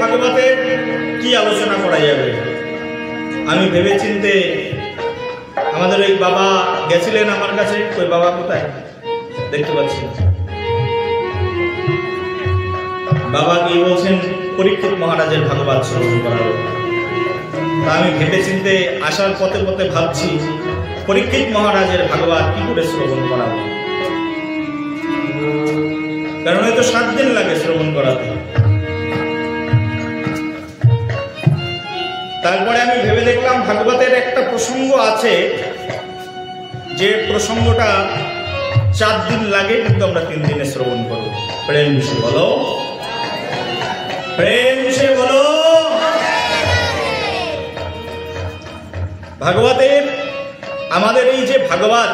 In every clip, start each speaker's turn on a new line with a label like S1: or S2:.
S1: ভাগবতের কি আলোচনা করা যাবে? আমি ভেবে চিন্তে, আমাদের ওই বাবা গেছিলেন আমার কাছে, ওই বাবা কোথায় দেখতে পাচ্ছি, বাবা কি বলছেন, পরীক্ষিত মহারাজের ভাগবত শ্রবণ করার। তা আমি ভেবে চিন্তে আসার পথে পথে ভাবছি, পরীক্ষিত মহারাজের ভাগবত কি করে শ্রবণ করাবো, কারণ হয়তো 7 দিন লাগে শ্রবণ করাতে। তারপরে আমি ভেবে দেখলাম ভাগবতের একটা প্রসঙ্গ আছে, যে প্রসঙ্গটা 4 দিন লাগে, কিন্তু আমরা 3 দিনে শ্রবণ করবো। প্রেম সে বলো, প্রেম সে বলো। ভাগবতের আমাদের এই যে ভাগবত,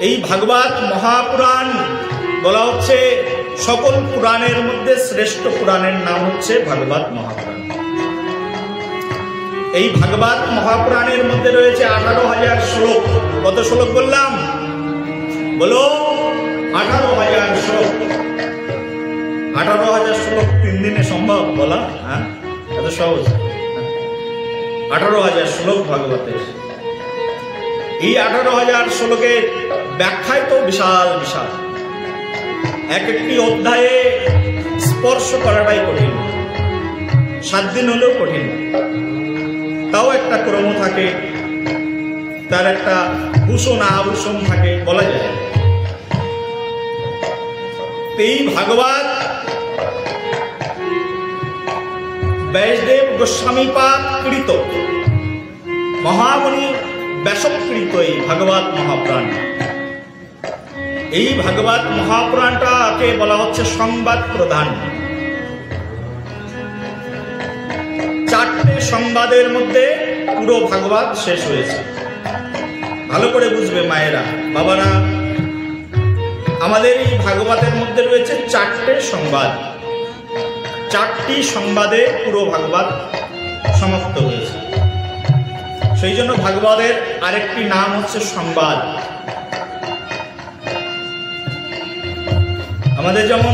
S1: এই ভাগবত মহাপুরাণ বলা হচ্ছে, সকল পুরাণের মধ্যে শ্রেষ্ঠ পুরাণের নাম হচ্ছে ভাগবত মহাপুরাণ। এই ভাগবত মহাপুরাণের মধ্যে রয়েছে 18,000 শ্লোক। কত শ্লোক বললাম? বলো, 18,000 শ্লোক। 18,000 শ্লোক 3 দিনে সম্ভব বলা? হ্যাঁ, এত সহজ? 18,000 শ্লোক ভাগবতের। এই 18,000 শ্লোকের ব্যাখ্যায় তো বিশাল বিশাল, এক একটি অধ্যায়ে স্পর্শ করাটাই কঠিন, 7 দিন হলেও কঠিন। তাও একটা ক্রম থাকে, তার একটা ভূষণ আভূষণ থাকে, বলা যায়। এই ভাগবত ব্যাসদেব গোস্বামী পাদ কৃত, মহামুনি ব্যাসকৃত এই ভাগবত মহাপুরাণ। এই ভাগবত মহাপুরাণটাকে বলা হচ্ছে সংবাদ প্রধান। 4টে সংবাদের মধ্যে পুরো ভাগবত শেষ হয়েছে। ভালো করে বুঝবে মায়েরা, বাবারা, আমাদের এই ভাগবতের মধ্যে রয়েছে 4টে সংবাদ। 4টি সংবাদে পুরো ভাগবত সমাপ্ত হয়েছে। সেই জন্য ভাগবতের আরেকটি নাম হচ্ছে সংবাদ। আমাদের যেমন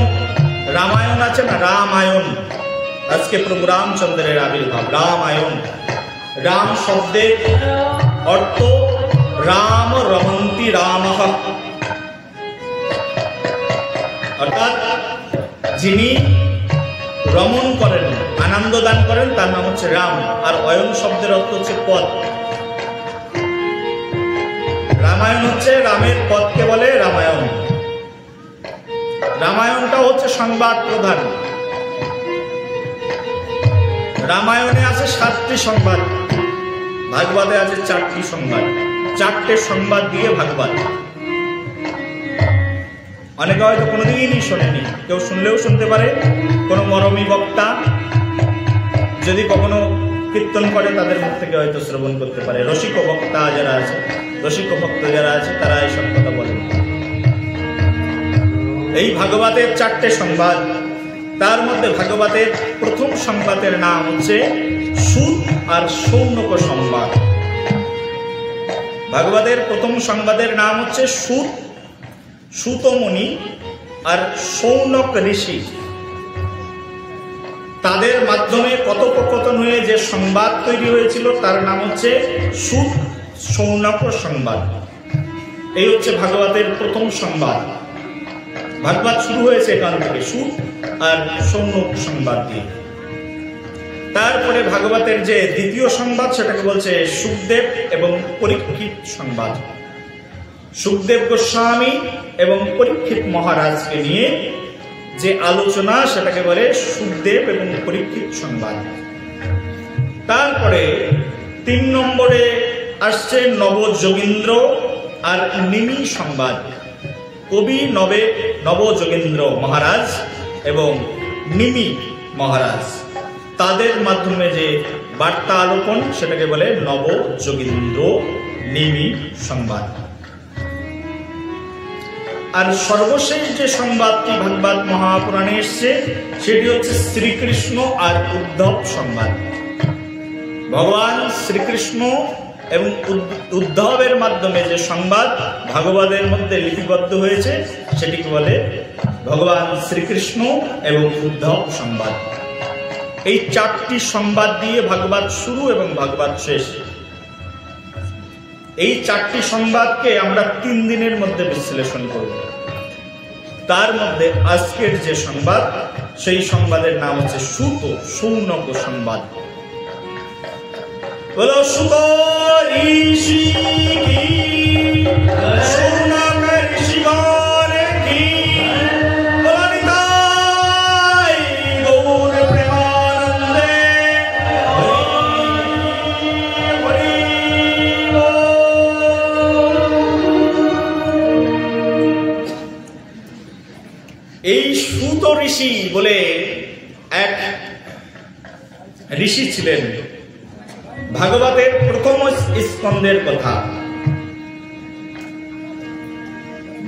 S1: রামায়ণ আছে না, রামায়ণ, আজকে প্রভু রামচন্দ্রের আবির্ভাব, রামায়ণ। রাম শব্দের অর্থ রাম রমন্তি রামঃ, অর্থাৎ যিনি রমণ করেন, আনন্দ দান করেন, তার নাম হচ্ছে রাম। আর অয়ন শব্দের অর্থ হচ্ছে পথ। রামায়ণ হচ্ছে রামের পথকে বলে রামায়ণ। রামায়ণটা হচ্ছে সংবাদ প্রধান। রামায়ণে আছে 7টি সংবাদ, ভাগবতে আছে 4টি সংবাদ। 4টে সংবাদ দিয়ে ভাগবত। অনেকে হয়তো কোনোদিনই শোনেনি, কেউ শুনলেও শুনতে পারে। কোনো মরমী বক্তা যদি কখনো কীর্তন করে, তাদের মুখ থেকে হয়তো শ্রবণ করতে পারে। রসিক বক্তা যারা আছে, রসিক ভক্ত যারা আছে, তারা এইসব কথা বলেন। এই ভাগবতের 4টে সংবাদ। তার মধ্যে ভাগবতের প্রথম সংবাদের নাম হচ্ছে সুত আর সৌনক সংবাদ। ভাগবতের প্রথম সংবাদের নাম হচ্ছে সুত, সুতমুনি আর সৌনক ঋষি। তাদের মাধ্যমে কথোপকথন হয়ে যে সংবাদ তৈরি হয়েছিল, তার নাম হচ্ছে সুত সৌনক সংবাদ। এই হচ্ছে ভাগবতের প্রথম সংবাদ। ভাগবত শুরু হয়েছে এখান থেকে, সুত আর সৌনক সংবাদ দিয়ে। তারপরে ভাগবতের যে দ্বিতীয় সংবাদ, সেটাকে বলছে সুখদেব এবং পরীক্ষিত সংবাদ। সুখদেব গোস্বামী এবং পরীক্ষিত মহারাজকে নিয়ে যে আলোচনা, সেটাকে বলে সুখদেব এবং পরীক্ষিত সংবাদ। তারপরে 3 নম্বরে আসছে নবযোগীন্দ্র আর নিমি সংবাদ। কবি নবযোগীন্দ্র মহারাজ এবং নিমি মহারাজ, তাদের মাধ্যমে যে বার্তা আলোপন, সেটাকে বলে নবযোগীন্দ্র নিমি সংবাদ। আর সর্বশেষ যে সংবাদটি ভাগবত মহাপুরাণে এসছে, সেটি হচ্ছে শ্রীকৃষ্ণ আর উদ্ধব সংবাদ। ভগবান শ্রীকৃষ্ণ এবং উদ্ধবের মাধ্যমে যে সংবাদ ভাগবতের মধ্যে লিপিবদ্ধ হয়েছে, সেটিকে বলে ভগবান শ্রীকৃষ্ণ এবং উদ্ধব সংবাদ। এই চারটি সংবাদ দিয়ে ভাগবত শুরু এবং ভাগবত শেষ। এই চারটি সংবাদকে আমরা 3 দিনের মধ্যে বিশ্লেষণ করব। তার মধ্যে আজকের যে সংবাদ, সেই সংবাদের নাম হচ্ছে সুত সৌনক সংবাদ। বলো সুত ঋষি কি, সৌনক ঋষিগণ কি, বলো নিতাই গৌর প্রেমানন্দে হরি বল। এই সুত ঋষি বলে এক ঋষি ছিলেন। ভাগবতের প্রথম স্কন্ধের কথা।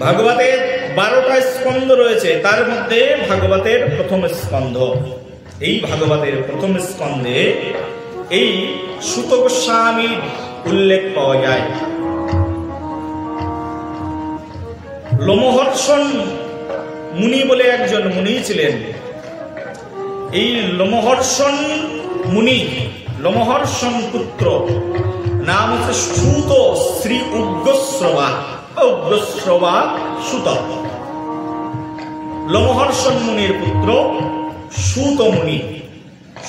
S1: ভাগবতের 12টা স্কন্ধ রয়েছে, তার মধ্যে ভাগবতের প্রথম স্কন্ধ। এই ভাগবতের প্রথম স্কন্ধে এই সুত গোস্বামীর উল্লেখ পাওয়া যায়। লোমহর্ষণ মুনি বলে একজন মুনি ছিলেন। এই লোমহর্ষণ মুনি, লোমহর্ষণ পুত্র নাম হচ্ছে সুত শ্রী উগ্রশ্রবা, উগ্রশ্রবা সুত। লোমহর্ষণ মুনির পুত্র সুত মুনি,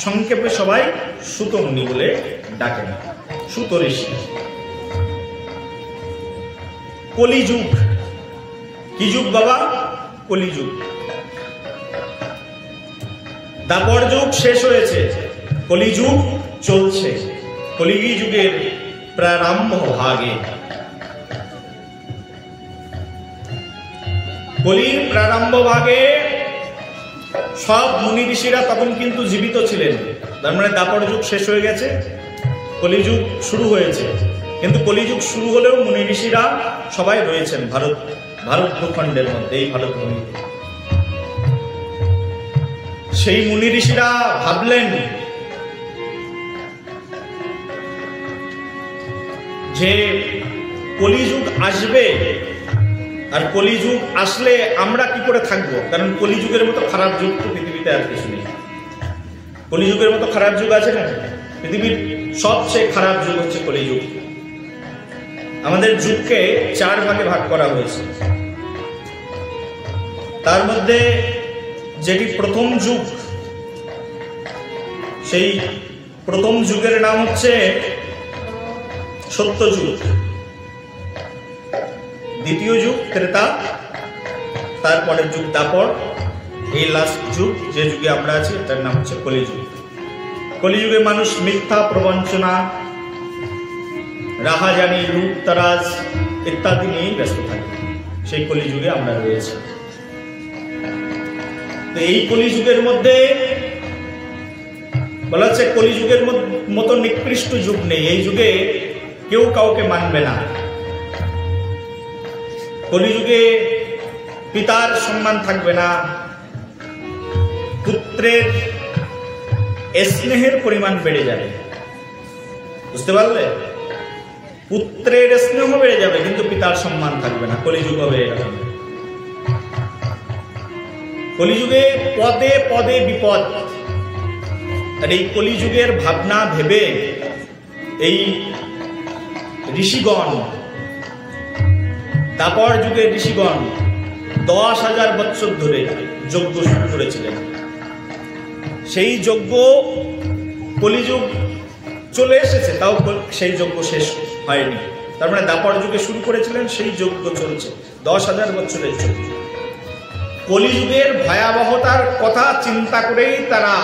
S1: সংক্ষেপে সবাই সুত মুনি বলে ডাকেন, সুত ঋষি। কলিযুগ, কি যুগ বাবা? কলিযুগ। দাপর যুগ শেষ হয়েছে, কলিযুগ চলছে। কলিযুগী যুগের প্রারম্ভ ভাগে, কলির প্রারম্ভ ভাগে সব মুনি ঋষিরা তখন কিন্তু জীবিত ছিলেন। তার মানে দাপর যুগ শেষ হয়ে গেছে, কলিযুগ শুরু হয়েছে। কিন্তু কলিযুগ শুরু হলেও মুনি ঋষিরা সবাই রয়েছেন ভারত ভূখণ্ডের মধ্যে, এই ভারত ভূমিতে। সেই মুনি ঋষিরা ভাবলেন যে কলিযুগ আসবে, আর কলিযুগ আসলে আমরা কি করে থাকবো? কারণ কলিযুগের মতো খারাপ যুগ তো পৃথিবীতে আর কিছু নেই। কলিযুগের মতো খারাপ যুগ আছে না? পৃথিবীর সবচেয়ে খারাপ যুগ হচ্ছে কলিযুগ। আমাদের যুগকে 4 ভাগে ভাগ করা হয়েছে। তার মধ্যে যেটি প্রথম যুগ, সেই প্রথম যুগের নাম হচ্ছে সত্যযুগ। দ্বিতীয় যুগ ত্রেতা, তারপরের যুগ দাপর, এই লাস্ট যুগ যে যুগে আমরা আছি তার নাম হচ্ছে কলিযুগ। কলিযুগে মানুষ মিথ্যা প্রবঞ্চনা, রাহাজানি, লুটতারাজ ইত্যাদি নিয়েই ব্যস্ত থাকে। সেই কলিযুগে আমরা রয়েছি। তো এই কলিযুগের মধ্যে বলা হচ্ছে কলিযুগের মতো নিকৃষ্ট যুগ নেই। এই যুগে কেউ কাউকে মানবে না। কলিযুগে পিতার সম্মান থাকবে না, পুত্রের স্নেহের পরিমাণ বেড়ে যাবে। বুঝতে পারলে? পুত্রের স্নেহ বেড়ে যাবে কিন্তু পিতার সম্মান থাকবে না। কলিযুগ হবে এরকম। কলিযুগে পদে পদে বিপদ। আর এই কলিযুগের ভাবনা ভেবে এই ঋষিগণ, দাপর যুগের ঋষিগণ 10,000 বছর ধরে যজ্ঞ শুরু করেছিলেন। সেই যজ্ঞ, কলিযুগ চলে এসেছে, তাও সেই যজ্ঞ শেষ হয়নি। তার মানে দাপর যুগে শুরু করেছিলেন, সেই যজ্ঞ চলছে 10,000 বছরের যজ্ঞ। কলিযুগের ভয়াবহতার কথা চিন্তা করেই তারা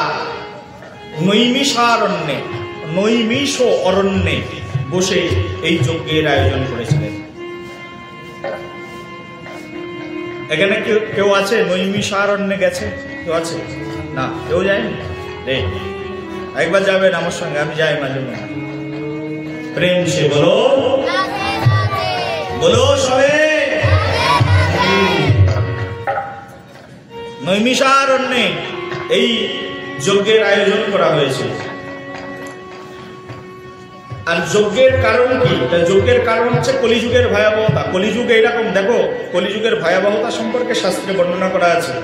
S1: নৈমিষ অরণ্যে বসে এই যজ্ঞের আয়োজন করেছিলেন। এখানে কেউ আছে নৈমিষারণ্যে গেছে? কেউ আছে? না, কেউ যায়নি। একবার যাবেন আমার সঙ্গে, আমি যাই মাঝে মাঝে। প্রেম সে বলো, বলো সবে। নৈমিষারণ্যে এই যজ্ঞের আয়োজন করা হয়েছে। আর যজ্ঞের কারণ কি? যজ্ঞের কারণ হচ্ছে কলিযুগের ভয়াবহতা। কলিযুগ এইরকম, দেখো কলিযুগের ভয়াবহতা সম্পর্কে শাস্ত্রে বর্ণনা করা আছে।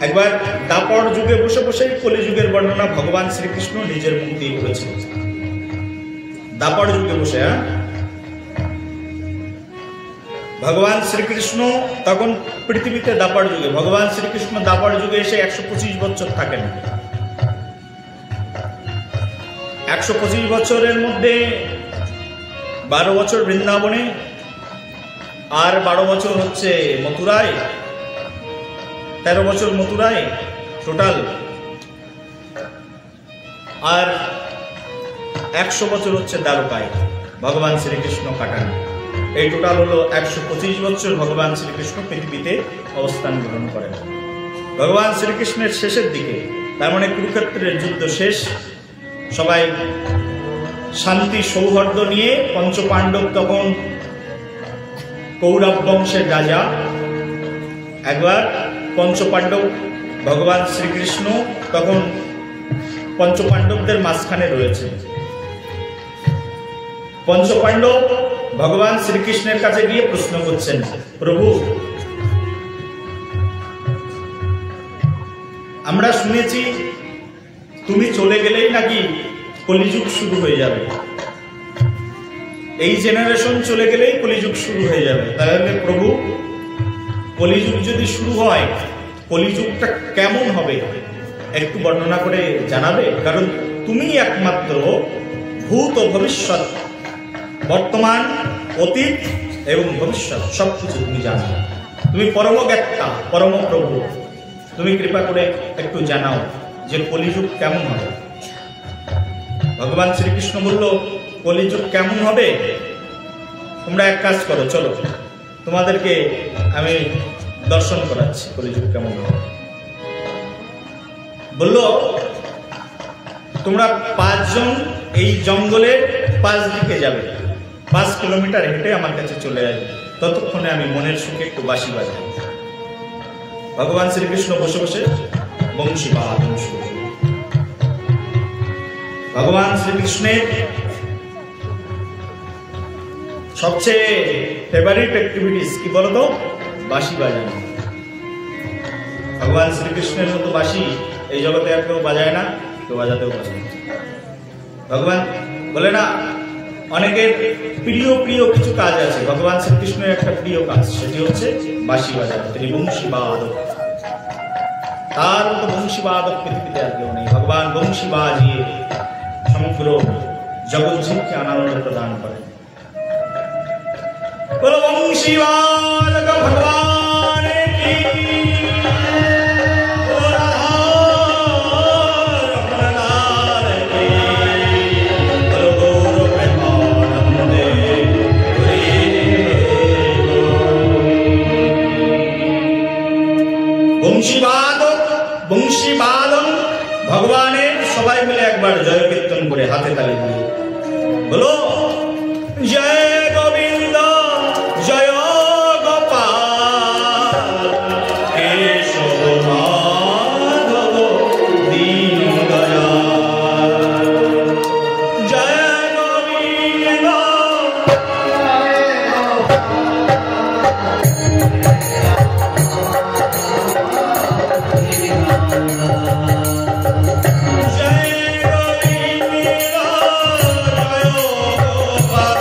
S1: একবার দাপর যুগে বসে বসে কলিযুগের বর্ণনা ভগবান শ্রীকৃষ্ণ নিজের মুখ দিয়ে করেছেন। দাপর যুগে বসে, ভগবান শ্রীকৃষ্ণ তখন পৃথিবীতে দাপর যুগে, ভগবান শ্রীকৃষ্ণ দাপর যুগে এসে 125 বছর থাকেন। 125 বছরের মধ্যে 12 বছর বৃন্দাবনে, আর 12 বছর হচ্ছে মথুরায়, 13 বছর মথুরায় টোটাল, আর 100 বছর হচ্ছে দ্বারকায় ভগবান শ্রীকৃষ্ণ কাটান। এই টোটাল হলো 125 বছর ভগবান শ্রীকৃষ্ণ পৃথিবীতে অবস্থান গ্রহণ করেন। ভগবান শ্রীকৃষ্ণের শেষের দিকে, তার মানে কুরুক্ষেত্রের যুদ্ধ শেষ, সবাই শান্তি সৌহার্দ্য নিয়ে, পঞ্চপাণ্ডব তখন কৌরব বংশের রাজা, একবার পঞ্চপাণ্ডব, ভগবান শ্রীকৃষ্ণ তখন পঞ্চপাণ্ডবদের মাঝখানে রয়েছে। পঞ্চপাণ্ডব ভগবান শ্রীকৃষ্ণের কাছে গিয়ে প্রশ্ন করছেন, প্রভু আমরা শুনেছি তুমি চলে গেলেই নাকি কলিযুগ শুরু হয়ে যাবে, এই জেনারেশন চলে গেলেই কলিযুগ শুরু হয়ে যাবে। তাহলে প্রভু কলিযুগ যদি শুরু হয়, কলিযুগটা কেমন হবে একটু বর্ণনা করে জানাবে? কারণ তুমি একমাত্র ভূত ও ভবিষ্যৎ, বর্তমান, অতীত এবং ভবিষ্যৎ সবকিছু তুমি জানো, তুমি পরম জ্ঞাতা, পরম প্রভু। তুমি কৃপা করে একটু জানাও যে কলিযুগ কেমন হবে। ভগবান শ্রীকৃষ্ণ বলল, কলিযুগ কেমন হবে? তোমরা এক কাজ করো, চলো তোমাদেরকে আমি দর্শন করাচ্ছি কলিযুগ কেমন হবে। বলল, তোমরা 5 জন এই জঙ্গলের 5 দিকে যাবে, 5 কিলোমিটার হেঁটে আমার কাছে চলে আসবে, ততক্ষণে আমি মনের সুখে একটু বাঁশি বাজাই। ভগবান শ্রীকৃষ্ণ বসে বসে বংশী বাদন শুরু। ভগবান শ্রীকৃষ্ণের সবচেয়ে ফেভারিট অ্যাক্টিভিটিস কি বলতো? বাঁশি বাজানো। ভগবান শ্রীকৃষ্ণের মতো বাঁশি এই জগতে আর কেউ বাজায় না, কেউ বাজাতেও পারে না। ভগবান বলে না, অনেকের প্রিয় প্রিয় কিছু কাজ আছে, ভগবান শ্রীকৃষ্ণের একটা প্রিয় কাজ, সেটি হচ্ছে বাঁশি বাজানো। তিনি বংশী বাদক, তার মতো বংশী বাদক পৃথিবীতে আর কেউ নেই। ভগবান বংশী বাজিয়ে সমগ্র জগৎজীবকে আনন্দ প্রদান করেন। বলো বংশী বাদক ভগবান কি, বংশী বাদন ভগবানের সবাই মিলে একবার জয় কীর্তন করে হাতে তালি দিয়ে বলো, জয় গোবিন্দ জয় গোপাল কেশব মাধব দীন দয়াল, জয় গোবিন্দ জয় গোবিন্দ জয় গোপাল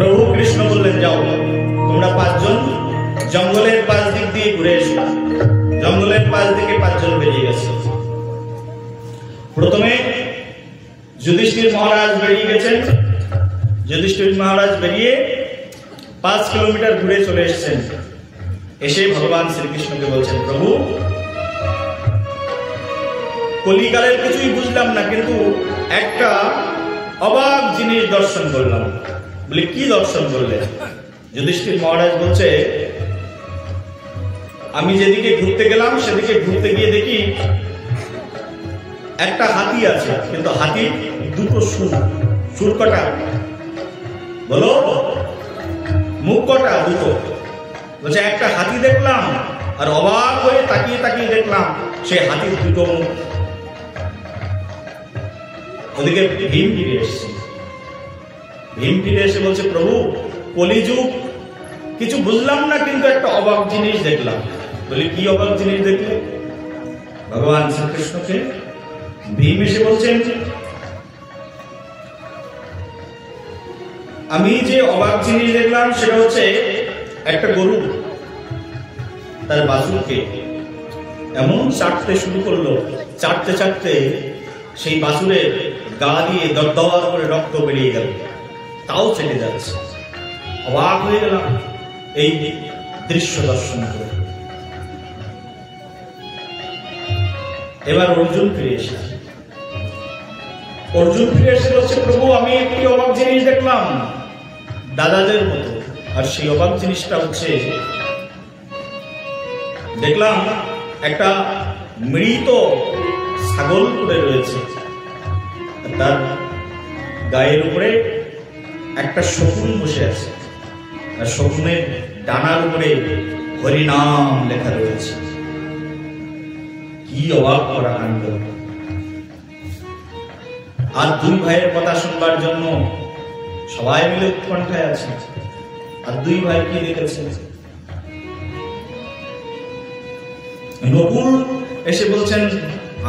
S1: প্রভু কৃষ্ণ বললেন, যাও তোমরা 5 জন জঙ্গলের পাশ দিক দিয়ে ঘুরে এসো। জঙ্গলের পাশ দিকে 5 জন বেরিয়ে গেছে। প্রথমে যুধিষ্ঠির মহারাজ বেরিয়ে গেছেন। যুধিষ্ঠির মহারাজ বেরিয়ে 5 কিলোমিটার ঘুরে চলে এসেছেন। এসে ভগবান শ্রীকৃষ্ণকে বলছেন, প্রভু কলিকালের কিছুই বুঝলাম না, কিন্তু একটা অবাক জিনিস দর্শন করলাম। বলে, কি দর্শন করলে? যুধিষ্ঠির মহারাজ বলছে, আমি যেদিকে ঘুরতে গেলাম সেদিকে ঘুরতে গিয়ে দেখি একটা হাতি আছে, কিন্তু হাতি 2টো সুর কটা, বলো মুখ কটা? 2টো। বলছে, একটা হাতি দেখলাম আর অবাক হয়ে তাকিয়ে তাকিয়ে দেখলাম সে হাতির 2টো মুখ। ওদিকে ভীম ফিরে এসছে। ভীম ফিরে এসে বলছে, প্রভু কলিযুগ কিছু বুঝলাম না, কিন্তু একটা অবাক জিনিস দেখলাম। বলি, কি অবাক জিনিস দেখলে? ভগবান শ্রীকৃষ্ণকে ভীম এসে বলছেন, আমি যে অবাক জিনিস দেখলাম সেটা হচ্ছে একটা গরু তার বাছুরকে এমন চাটতে শুরু করলো, চাটতে চাটতে সেই বাছুরের গা দিয়ে দরদর করে রক্ত বেরিয়ে গেল, তাও চেটে যাচ্ছে। অবাক হয়ে গেলাম এই দৃশ্য দর্শন করে। এবার অর্জুন ফিরে এসেছে। অর্জুন ফিরে এসে বলছে, প্রভু আমি একটি অবাক জিনিস দেখলাম দাদাদের মতো। আর সেই অবাক জিনিসটা হচ্ছে, দেখলাম একটা মৃত ছাগল পড়ে রয়েছে, তার গায়ের উপরে একটা শকুন বসে আছে, আর শকুনের ডানার উপরে হরিনাম লেখা রয়েছে। কি অবাক করা কাণ্ড! আর 2 ভাইয়ের কথা শুনবার জন্য সবাই মিলে উৎকণ্ঠায় আছে। আর 2 ভাই কি দেখেছে? নকুল এসে বলছেন,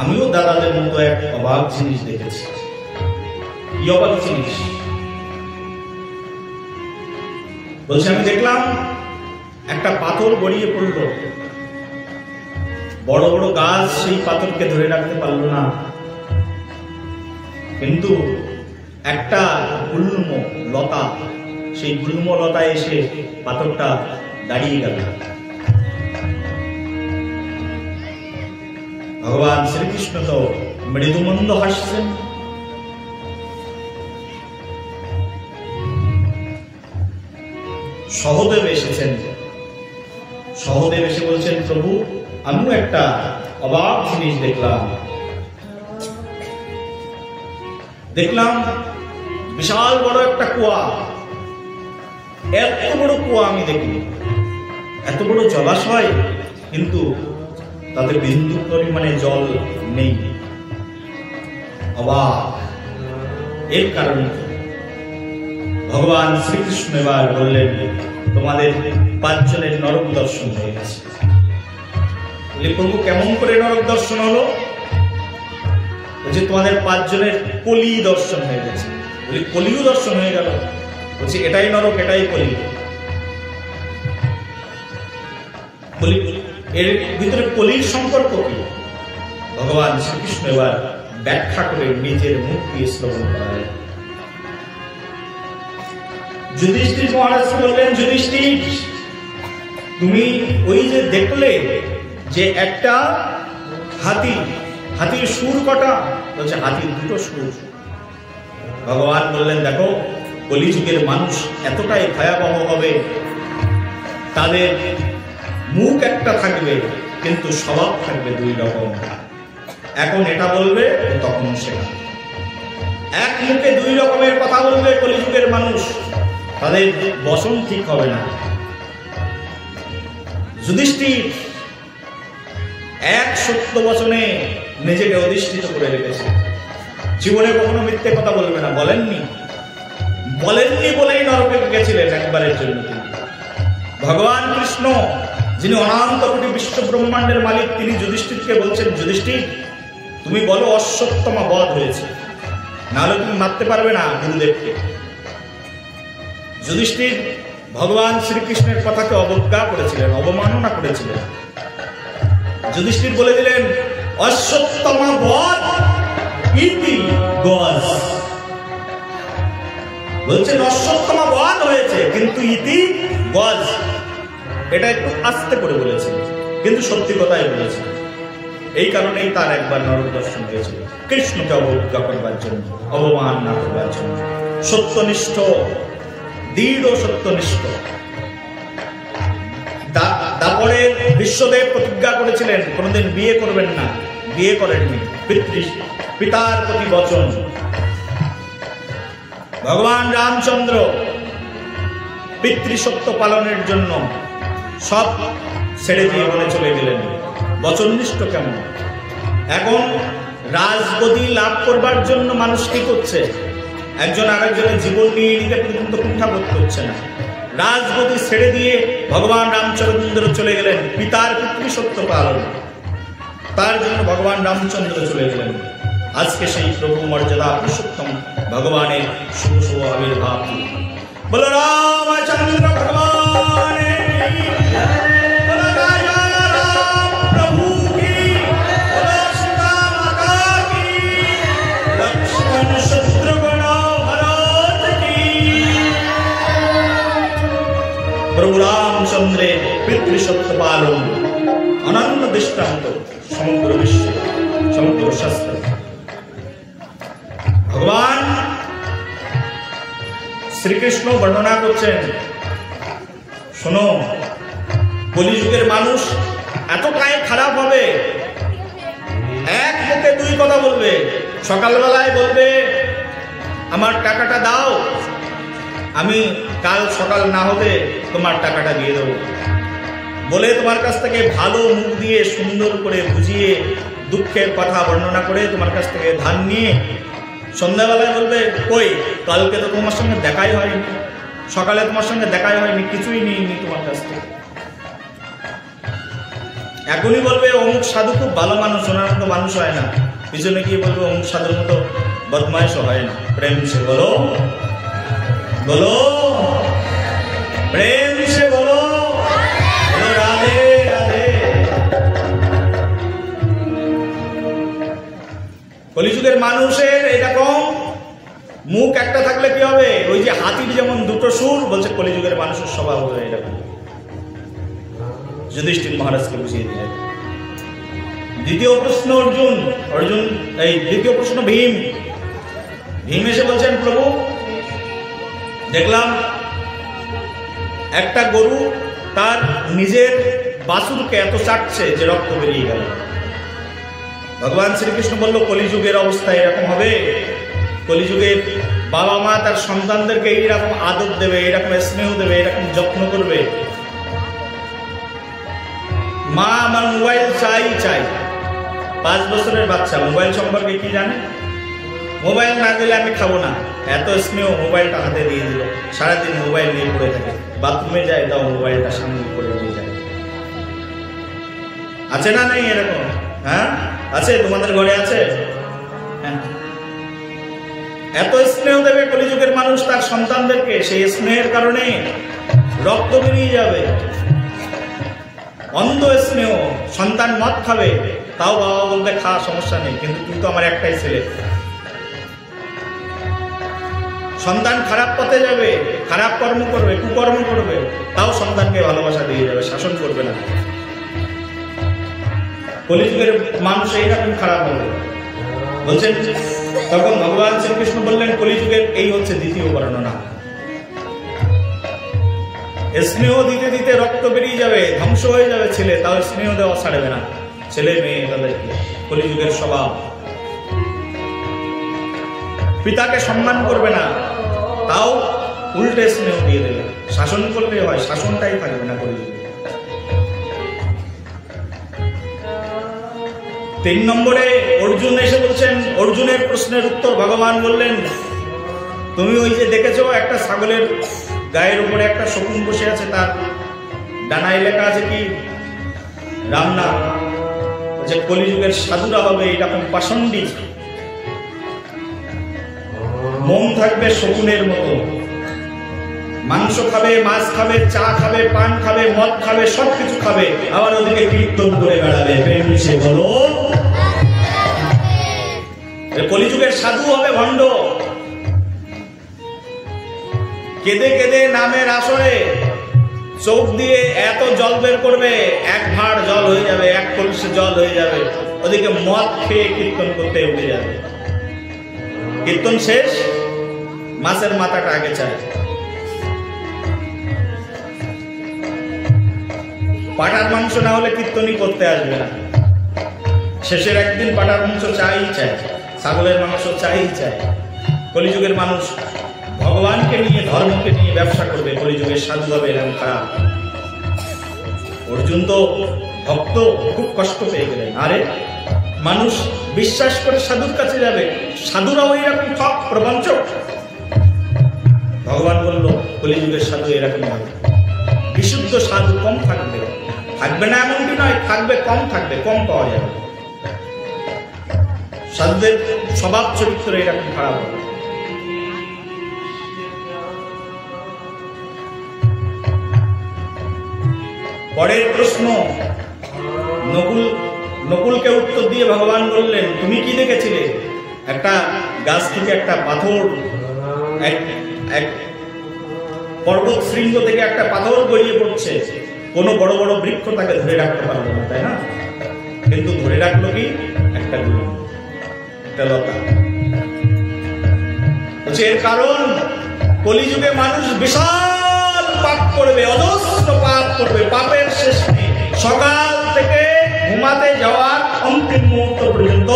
S1: আমিও দাদাদের মতো এক অবাক জিনিস দেখেছি। কি অবাক জিনিস? বলছে, আমি দেখলাম একটা পাথর গড়িয়ে পড়ল, বড় বড় গাছ সেই পাথরকে ধরে রাখতে পারলো না, কিন্তু একটা গুল্ম লতা, সেই গুল্ম লতা এসে পাথরটা দাঁড়িয়ে গেল। ভগবান শ্রীকৃষ্ণ তো মৃদুমন্দ হাসছেন। সহদেব এসেছেন। সহদেব এসে বলছেন, প্রভু আমিও একটা অবাক জিনিস দেখলাম বিশাল বড় একটা কুয়া। এত বড় কুয়া আমি দেখিনি, এত বড় জলাশয়, কিন্তু তাতে বিন্দু পরিমাণে জল নেই। অবাক! এর কারণ ভগবান শ্রীকৃষ্ণ এবার বললেন, তোমাদের 5 জনের নরক দর্শন হয়ে গেছে। প্রভু কেমন করে নরক দর্শন হলো? বলছে, তোমাদের 5 জনের কলি দর্শন হয়ে গেছে। বলি, কলিও দর্শন হয়ে গেল? বলছে, এটাই নরক, এটাই কলি। এর ভিতরে কলির সম্পর্ক কি? ভগবান শ্রীকৃষ্ণ এবার ব্যাখ্যা করে নিজের মুখ দিয়ে শ্রবণ করায়। যুধিষ্ঠির মহারাজ বললেন, যুধিষ্ঠির তুমি ওই যে দেখলে যে একটা হাতি, হাতির সুর কটা? বলছে, হাতির 2টো সুর। ভগবান বললেন, দেখো কলিযুগের মানুষ এতটাই ভয়াবহ হবে, তাদের মুখ একটা থাকবে কিন্তু স্বভাব থাকবে 2 রকম। এখন এটা বলবে, তখন সেটা। এক মুখে 2 রকমের কথা বলবে কলিযুগের মানুষ, তাদের বচন ঠিক হবে না। যুধিষ্ঠির এক সত্য বচনে নিজেকে অধিষ্ঠিত করে রেখেছে। জীবনে কখনো মিথ্যে কথা বলবে না, বলেননি বলেই নরকে গেছিলেন একবারের জন্য। ভগবান কৃষ্ণ, যিনি অনন্ত কোটি বিশ্ব ব্রহ্মাণ্ডের মালিক, তিনি যুধিষ্ঠিরকে বলছেন, যুধিষ্ঠির তুমি বলো অশ্বত্থমা বধ হয়েছে, নাহলে তুমি মারতে পারবে না গুরুদেবকে। যুধিষ্ঠির ভগবান শ্রীকৃষ্ণের কথাকে অবজ্ঞা করেছিলেন, অবমাননা করেছিলেন। যুধিষ্ঠির বলে দিলেন অশ্বত্থমা বধ ইতি গজ, বলছেন অশ্বত্থমা বধ হয়েছে কিন্তু ইতি গজ, এটা একটু আস্তে করে বলেছে কিন্তু সত্যি কথাই বলেছে। এই কারণেই তার একবার নরক দর্শন হয়েছিল, কৃষ্ণকে অবজ্ঞা করবার জন্য, অবমান না করবার জন্য। সত্যনিষ্ঠ, দৃঢ় সত্যনিষ্ঠ। তারপরে বিশ্বদেব প্রতিজ্ঞা করেছিলেন কোনোদিন বিয়ে করবেন না, বিয়ে করেননি, পিতার প্রতি বচন। ভগবান রামচন্দ্র পিতৃসত্য পালনের জন্য সব ছেড়ে দিয়ে বলে চলে গেলেন। বচননিষ্ঠ কেমন? এখন রাজগদি লাভ করবার জন্য মানুষ কি করছে? একজন আরেকজনের জীবন নিয়ে নিতে পর্যন্ত কুণ্ঠাবোধ করছে না। রাজগদি ছেড়ে দিয়ে ভগবান রামচন্দ্র চলে গেলেন পিতার পিতৃসত্য পালন, তার জন্য ভগবান রামচন্দ্র চলে গেলেন। আজকে সেই প্রভু মর্যাদা পুরুষোত্তম ভগবানের শুভ শুভ আবির্ভাব। বলো রামচন্দ্র ভগবান প্রভু রামচন্দ্রের পিতৃসত্য পালন অনন্য দৃষ্টান্ত সমগ্র বিশ্বে, সমগ্র শাস্ত্র। ভগবান শ্রীকৃষ্ণ বর্ণনা করছেন, শোনো কলিযুগের মানুষ এতটাই খারাপ হবে, এক মুখে দুই কথা বলবে। সকালবেলায় বলবে আমার টাকাটা দাও, আমি কাল সকাল না হতে তোমার টাকাটা দিয়ে দেবো, বলে তোমার কাছ থেকে ভালো মুখ দিয়ে সুন্দর করে বুঝিয়ে দুঃখের কথা বর্ণনা করে তোমার কাছ থেকে ধান নিয়ে সন্ধ্যাবেলায় বলবে কই কালকে তো তোমার সঙ্গে দেখাই হয়নি, সকালে তোমার সঙ্গে দেখাই হয়নি, কিছুই নিইনি তোমার কাছ থেকে। এখনই বলবে অমুক সাধু খুব ভালো মানুষ, ওনার মতো মানুষ হয় না, পিছনে গিয়ে বলবে অমুক সাধুর মতো বদমাইশও হয় না। প্রেম সে বলো, বলো প্রেম সে বলো, রাধে রাধে। কলিযুগের মানুষের এরকম মুখ একটা থাকলে কি হবে? ওই যে হাতির যেমন দুটো সুর, বলছে কলিযুগের মানুষের স্বভাব হবে এরকম। যুধিষ্ঠির মহারাজকে বুঝিয়ে দিলেন। দ্বিতীয় প্রশ্ন অর্জুন, এই দ্বিতীয় প্রশ্ন ভীম এসে বলছেন প্রভু দেখলাম একটা গরু তার নিজের বাছুরকে এত চাটছে যে রক্ত বেরিয়ে গেল। ভগবান শ্রীকৃষ্ণ বলল কলিযুগের অবস্থা এরকম হবে, কলিযুগের বাবা মা তার সন্তানদেরকে এইরকম আদর দেবে, এরকম স্নেহ দেবে, এরকম যত্ন করবে। মা আমার মোবাইল চাই, 5 বছরের বাচ্চা মোবাইল সম্পর্কে কি জানে? মোবাইল না দিলে আমি খাবো না, এত স্নেহ, মোবাইলটা হাতে দিয়ে দিল, সারাদিন মোবাইল নিয়ে পড়ে থাকে, বাথরুমে যায় দাও মোবাইলটা সামনে করে দিয়ে যায়। আছে না নেই এরকম? হ্যাঁ আছে, তোমাদের ঘরে আছে। হ্যাঁ, এত স্নেহ দেবে কলিযুগের মানুষ তার সন্তানদেরকে, সেই স্নেহের কারণে রক্ত বেরিয়ে যাবে। অন্ধ স্নেহ, সন্তান মদ খাবে তাও বাবা বলবে খা, সমস্যা নেই, কিন্তু তুই তো আমার একটাই ছেলে। সন্তান খারাপ পথে যাবে, খারাপ কর্ম করবে, কুকর্ম করবে, তাও সন্তানকে ভালোবাসা দিয়ে যাবে, শাসন করবে না। কলিযুগের মানুষ এইরকম খারাপ হবে বলছেন। তখন ভগবান শ্রীকৃষ্ণ বললেন কলিযুগের এই হচ্ছে দ্বিতীয় বর্ণনা। স্নেহ দিতে দিতে রক্ত বেরিয়ে যাবে, ধ্বংস হয়ে যাবে ছেলে, তাও স্নেহ দেওয়া ছাড়বে না, ছেলে মেয়ে তাদেরকে। কলিযুগের স্বভাব। পিতাকে সম্মান করবে না, তাও উল্টে স্নেহ দিয়ে দেবে। শাসন করলে হয়, শাসনটাই থাকবে না কলিযুগে। 3 নম্বরে অর্জুন এসে বলছেন, অর্জুনের প্রশ্নের উত্তর ভগবান বললেন তুমি ওই যে দেখেছো একটা ছাগলের গায়ের উপরে একটা শকুন বসে আছে, তার ডানায় লেখা আছে কি? রাম নাম। যে কলিযুগের সাধুরা হবে এরকম পাষণ্ডী, মন থাকবে শকুনের মতো, মাংস খাবে, মাছ খাবে, চা খাবে, পান খাবে, মদ খাবে, সবকিছু খাবে, আবার ওদিকে কীর্তন করে বেড়াবে। প্রেম সে বলো, কলিযুগের সাধু হবে ভণ্ড। কেঁদে কেঁদে নামের আসরে চোখ দিয়ে এত জল বের করবে, এক ভাঁড় জল হয়ে যাবে, এক কলসি জল হয়ে যাবে, ওদিকে মদ খেয়ে কীর্তন করতে উঠে যাবে। কীর্তন শেষ, মাছের মাথাটা আগে চায়। পাটার মাংস না হলে কীর্তনই করতে আসবে না। শেষের একদিন পাটার মাংস চাই চায়, ছাগলের মাংস চাই চায়। কলিযুগের মানুষ ভগবানকে নিয়ে, ধর্মকে নিয়ে ব্যবসা করবে, কলিযুগের সাধু হবে এরকম খারাপ। অর্জুন তো ভক্ত, খুব কষ্ট পেয়ে গেলেন। আরে মানুষ বিশ্বাস করে সাধুর কাছে যাবে, সাধুরাও এরকম সব প্রবঞ্চক। ভগবান বলল কলিযুগের সাধু এরকম হবে, বিশুদ্ধ সাধু কম থাকবে, থাকবে না এমনটি নয়, থাকবে কম, থাকবে কম পাওয়া যাবে। সাধুদের স্বভাব চরিত্র এরকম খারাপ হবে। পরের প্রশ্ন, নকুলকে উত্তর দিয়ে ভগবান বললেন, তুমি কি দেখেছিলে? একটা গাছ থেকে একটা পাথর, এক পর্বত শৃঙ্গ থেকে একটা পাথর গড়িয়ে পড়ছে। কোনো বড় বড় বৃক্ষ তাকে ধরে রাখতে পারলো না, তাই না? কিন্তু ধরে রাখলো কি? একটা গুরু, একটা লতা। এর কারণ কলিযুগে মানুষ বিশাল পাপ করবে, অজস্র পাপ করবে, পাপের শেষ নেই। সকাল থেকে ঘুমাতে যাওয়ার অন্তিম মুহূর্ত পর্যন্ত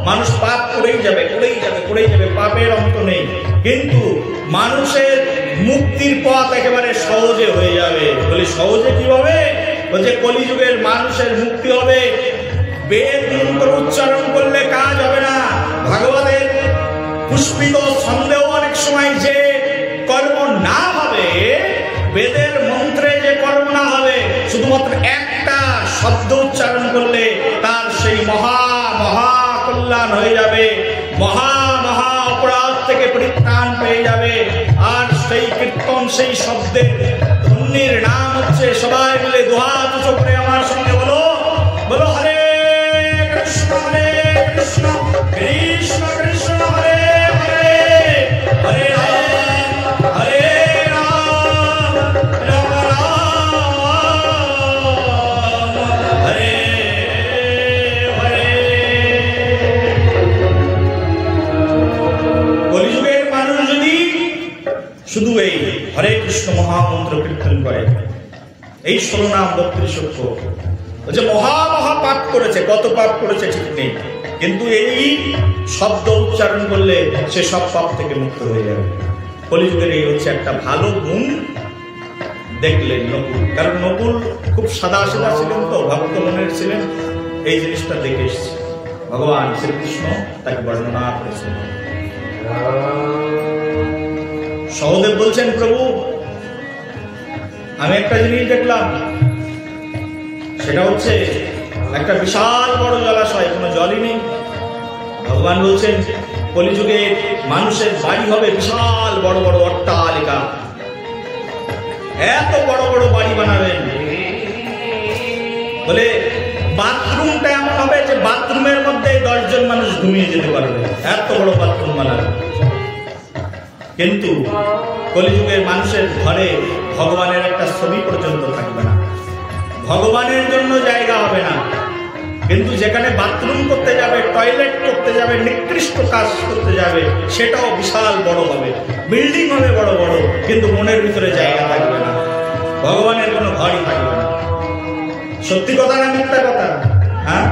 S1: মানুষ পাপ করেই যাবে, করেই যাবে, করেই যাবে, পাপের অন্ত নেই। কিন্তু মানুষের মুক্তির পথ একেবারে সহজে হয়ে যাবে। বলি সহজে কিভাবে? বলছে কলিযুগের মানুষের মুক্তি হবে বেদ মন্ত্র উচ্চারণ করলে কাজ হবে না। ভাগবতের পুষ্পিত ছন্দেও অনেক সময় যে কর্ম না হবে, বেদের মন্ত্রে যে কর্ম না হবে, শুধুমাত্র একটা শব্দ উচ্চারণ করলে তার সেই মহা মহা কল্যাণ হয়ে যাবে, মহা মহা অপরাধ থেকে পরিত্রাণ পেয়ে যাবে। আর সেই কীর্তন, সেই শব্দের ধন্যের নাম হচ্ছে, সবাই মিলে দুহাত উঁচু করে আমার সঙ্গে বলো, বলো হরে কৃষ্ণ হরে কৃষ্ণ, কৃষ্ণ কৃষ্ণ হরে হরে, হরে রাম হরে রাম, রাম রাম হরে হরে। কলিযুগের মানুষ যদি শুধু এই হরে কৃষ্ণ মহামন্ত্র কীর্তন করে, এই 16 নাম 32 অক্ষর, যে মহা মহা পাপ করেছে, কত পাপ করেছে ঠিক নেই, কিন্তু এই শব্দ উচ্চারণ করলে সে সব পাপ থেকে মুক্ত হয়ে যাবে। কলিযুগের এই হচ্ছে একটা ভালো গুণ দেখলেন নকুল। কারণ নকুল খুব সাদা সাদা ছিলেন, তো ভক্ত মনের ছিলেন, এই জিনিসটা দেখে এসেছে। ভগবান শ্রীকৃষ্ণ তাকে বর্ণনা করেছেন। সহদেব বলছেন, প্রভু আমি একটা জিনিস দেখলাম, সেটা হচ্ছে একটা বিশাল বড় জলাশয়, কোনো জলই নেই। ভগবান বলছেন কলিযুগে মানুষের বাড়ি হবে বিশাল বড় বড় অট্টালিকা, এত বড় বড় বাড়ি বানাবেন। বলে বাথরুমটা এমন হবে যে বাথরুমের মধ্যে 10 জন মানুষ ঘুমিয়ে যেতে পারবে, এত বড় বাথরুম বানাবে। কিন্তু কলিযুগের মানুষের ঘরে ভগবানের একটা ছবি পর্যন্ত থাকবে না, ভগবানের জন্য জায়গা হবে না। কিন্তু যেখানে বাথরুম করতে যাবে, টয়লেট করতে যাবে, নিকৃষ্ট কাজ করতে যাবে, সেটাও বিশাল বড় হবে, বিল্ডিং হবে বড় বড়, কিন্তু মনের ভিতরে জায়গা থাকবে না, ভগবানের কোনো ঘরই থাকবে না। সত্যি কথা না মিথ্যা কথা? হ্যাঁ,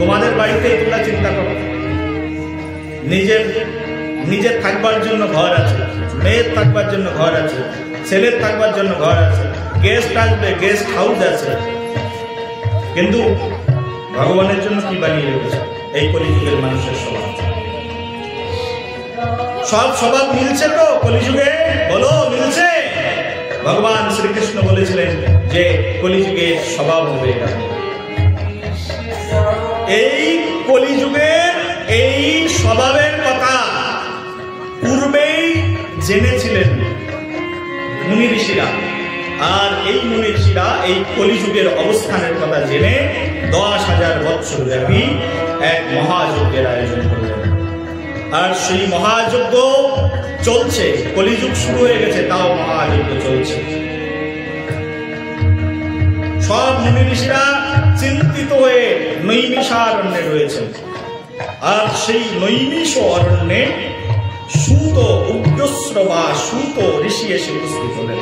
S1: তোমাদের বাড়িতে তোমরা চিন্তা করো, নিজের থাকবার জন্য ঘর আছে, মেয়ের থাকবার জন্য ঘর আছে, ছেলের থাকবার জন্য ঘর আছে, গেস্ট আসবে, গেস্ট হাউস আছে, কিন্তু ভগবানের জন্য কি বানিয়ে রেখেছে? এই কলিযুগের মানুষের স্বভাব, সব স্বভাব মিলছে তো কলিযুগে? বলো মিলছে? ভগবান শ্রীকৃষ্ণ বলেছিলেন যে কলিযুগের স্বভাব হবে এই কলিযুগের এই স্বভাবের কথা পূর্বেই জেনেছিলেন মুনি ঋষিরা। আর এই মুনি ঋষিরা এই কলিযুগের অবস্থানের কথা জেনে 10,000 বৎসর ব্যাপী এক মহাযজ্ঞের আয়োজন করলেন। আর সেই মহাযজ্ঞ চলছে, কলিযুগ শুরু হয়ে গেছে, তাও মহাযজ্ঞ চলছে। সব মুনি ঋষিরা চিন্তিত হয়ে নৈমিষারণ্যে রয়েছেন। আর সেই নৈমিষ অরণ্যে সূত উগ্রশ্রবা সূত ঋষি এসে উপস্থিত হলেন।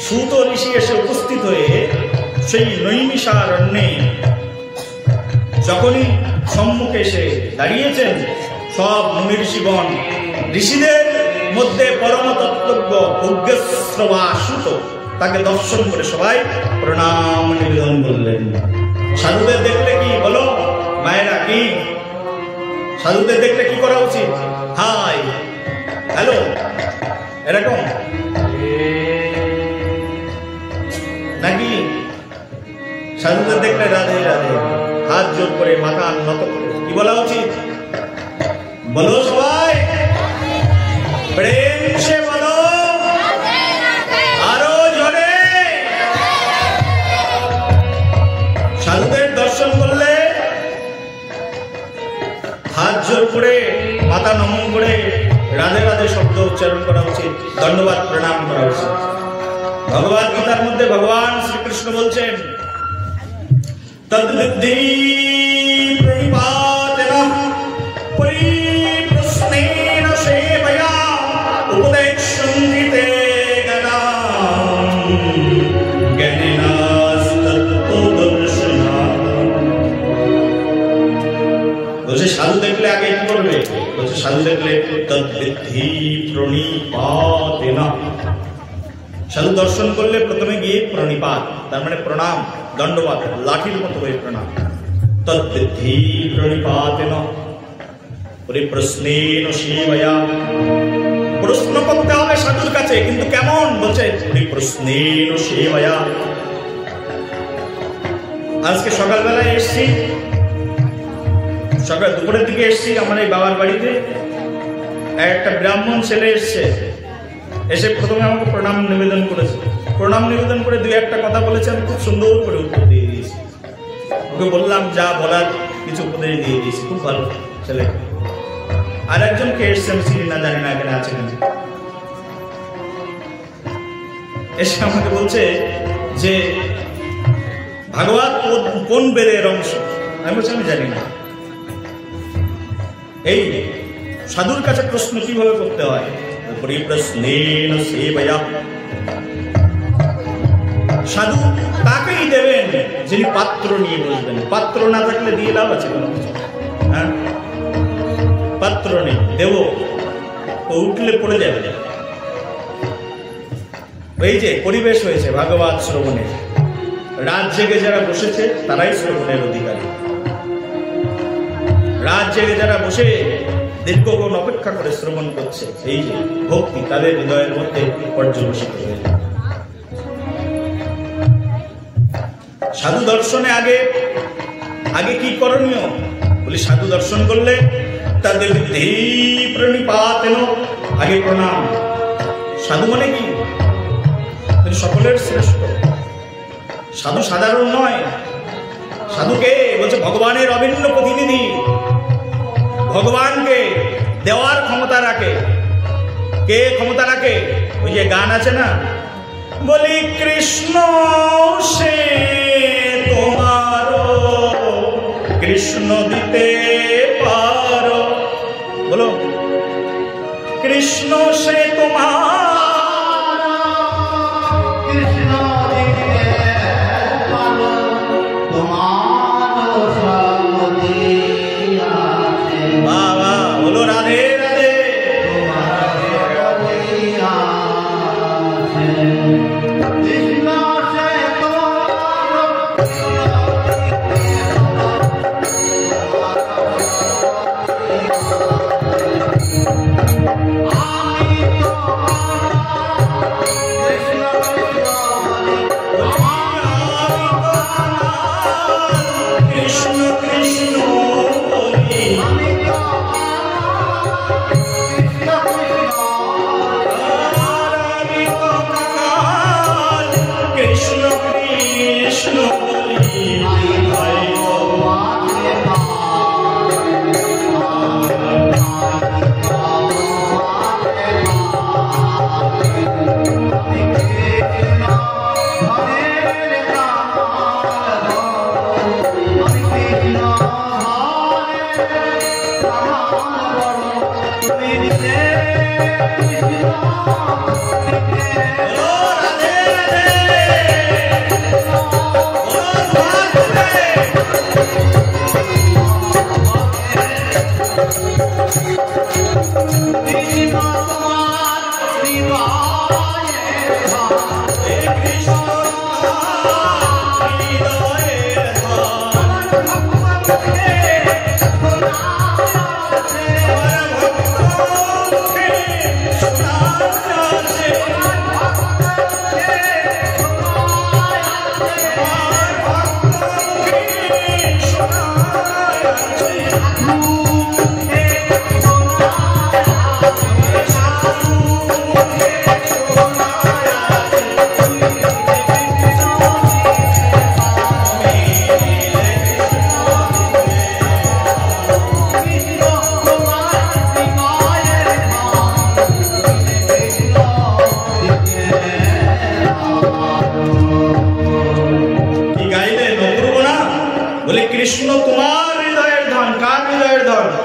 S1: সূত ঋষি এসে উপস্থিত হয়ে সেই নৈমিষারণ্যে যখনই সম্মুখে এসে দাঁড়িয়েছেন, সব মুনি ঋষিগণ ঋষিদের মধ্যে পরম তত্ত্বজ্ঞ উগ্রশ্রবা সূত তাকে দর্শন করে সবাই প্রণাম নিবেদন করলেন। সাধুদের দেখলে কি বলো মায়েরা, কি সাধুদের দেখলে কি করা উচিত? হাই হ্যালো এরকম নাকি? সাধুদের দেখলে রাধে রাধে, হাত জোর করে মাথা নত করে কি বলা উচিত? বলো সবাই প্রেম সে বলো, আরো জোরে। সাধুদের দর্শন করলে হাত জোর করে মাথা নমন করে রাধে রাধে শব্দ উচ্চারণ করা উচিত, ধন্যবাদ প্রণাম করা উচিত। ভগবদ গীতার মধ্যে ভগবান শ্রীকৃষ্ণ বলছেন, তদ্বিদ্ধি প্রণিপাতেন পরিপ্রশ্নেন সেবয়া উপদেক্ষন্তে গদাম জ্ঞানেনাস্তত্ত্বদর্শনাৎ। বলছে সাধু দেখলে আগে কি করবে? বলছে সাধু দেখলে তদ্বিদ্ধি প্রণিপাতেন, সাধু দর্শন করলে প্রথমে গিয়ে প্রণিপাত, তার মানে প্রণাম, দণ্ডবাদ, লাঠির মতো হয়ে প্রণাম। তদ্বিদ্ধি প্রণিপাতেন পরিপ্রশ্নেন সেবয়া, প্রশ্ন করতে হবে সাধুর কাছে, কিন্তু কেমন? বলছে পরিপ্রশ্নেন সেবয়া। আজকে সকালবেলায় এসছি, সকাল দুপুরের দিকে এসছি আমার এই বাবার বাড়িতে। একটা ব্রাহ্মণ ছেলে এসছে, এসে প্রথমে আমাকে প্রণাম নিবেদন করেছে। প্রণাম নিবেদন করে দুই একটা কথা বলেছে, আমি খুব সুন্দর করে উত্তর দিয়ে দিয়েছি। ওকে বললাম যা বলার কিছু উপদেশ দিয়ে দিয়েছি, খুব ভালো ছেলে। আর একজনকে এসছে, আমি চিনি না, জানি না এখানে আছে কিনা, এসে আমাকে বলছে যে ভাগবত কোন বেদের অংশ? আমি বলছি আমি জানি না। এই সাধুর কাছে প্রশ্ন কিভাবে করতে হয়? পরিপ্রশ্নেন সেবয়া, সাধু তাকেই দেবেন যিনি পাত্র নিয়ে বসবেন। পাত্র না থাকলে দিয়ে লাভ আছে কোনো কিছু? হ্যাঁ, পাত্র নেই, দেব ও উঠলে পড়ে যাবে। এই যে পরিবেশ হয়েছে ভাগবত শ্রবণের, রাত জেগে যারা বসেছে তারাই শ্রবণের অধিকারী। রাত জেগে যারা বসে দীর্ঘক্ষণ অপেক্ষা করে শ্রবণ করছে, এই যে ভক্তি তাদের হৃদয়ের মধ্যে পর্যবসিত হয়েছে। সাধু দর্শনে আগে আগে কি করণীয়? বলি সাধু দর্শন করলে তাদের প্রণিপাতেন, আগে প্রণাম। সাধু মানে কি? সকলের শ্রেষ্ঠ সাধু, সাধারণ নয়। সাধুকে বলছে ভগবানের অভিন্ন প্রতিনিধি, ভগবানকে দেওয়ার ক্ষমতা রাখে। কে ক্ষমতা রাখে? ওই যে গান আছে না, বলি কৃষ্ণ সে তোমার, কৃষ্ণ দিতে পারো। বলো কৃষ্ণ সে তোমার,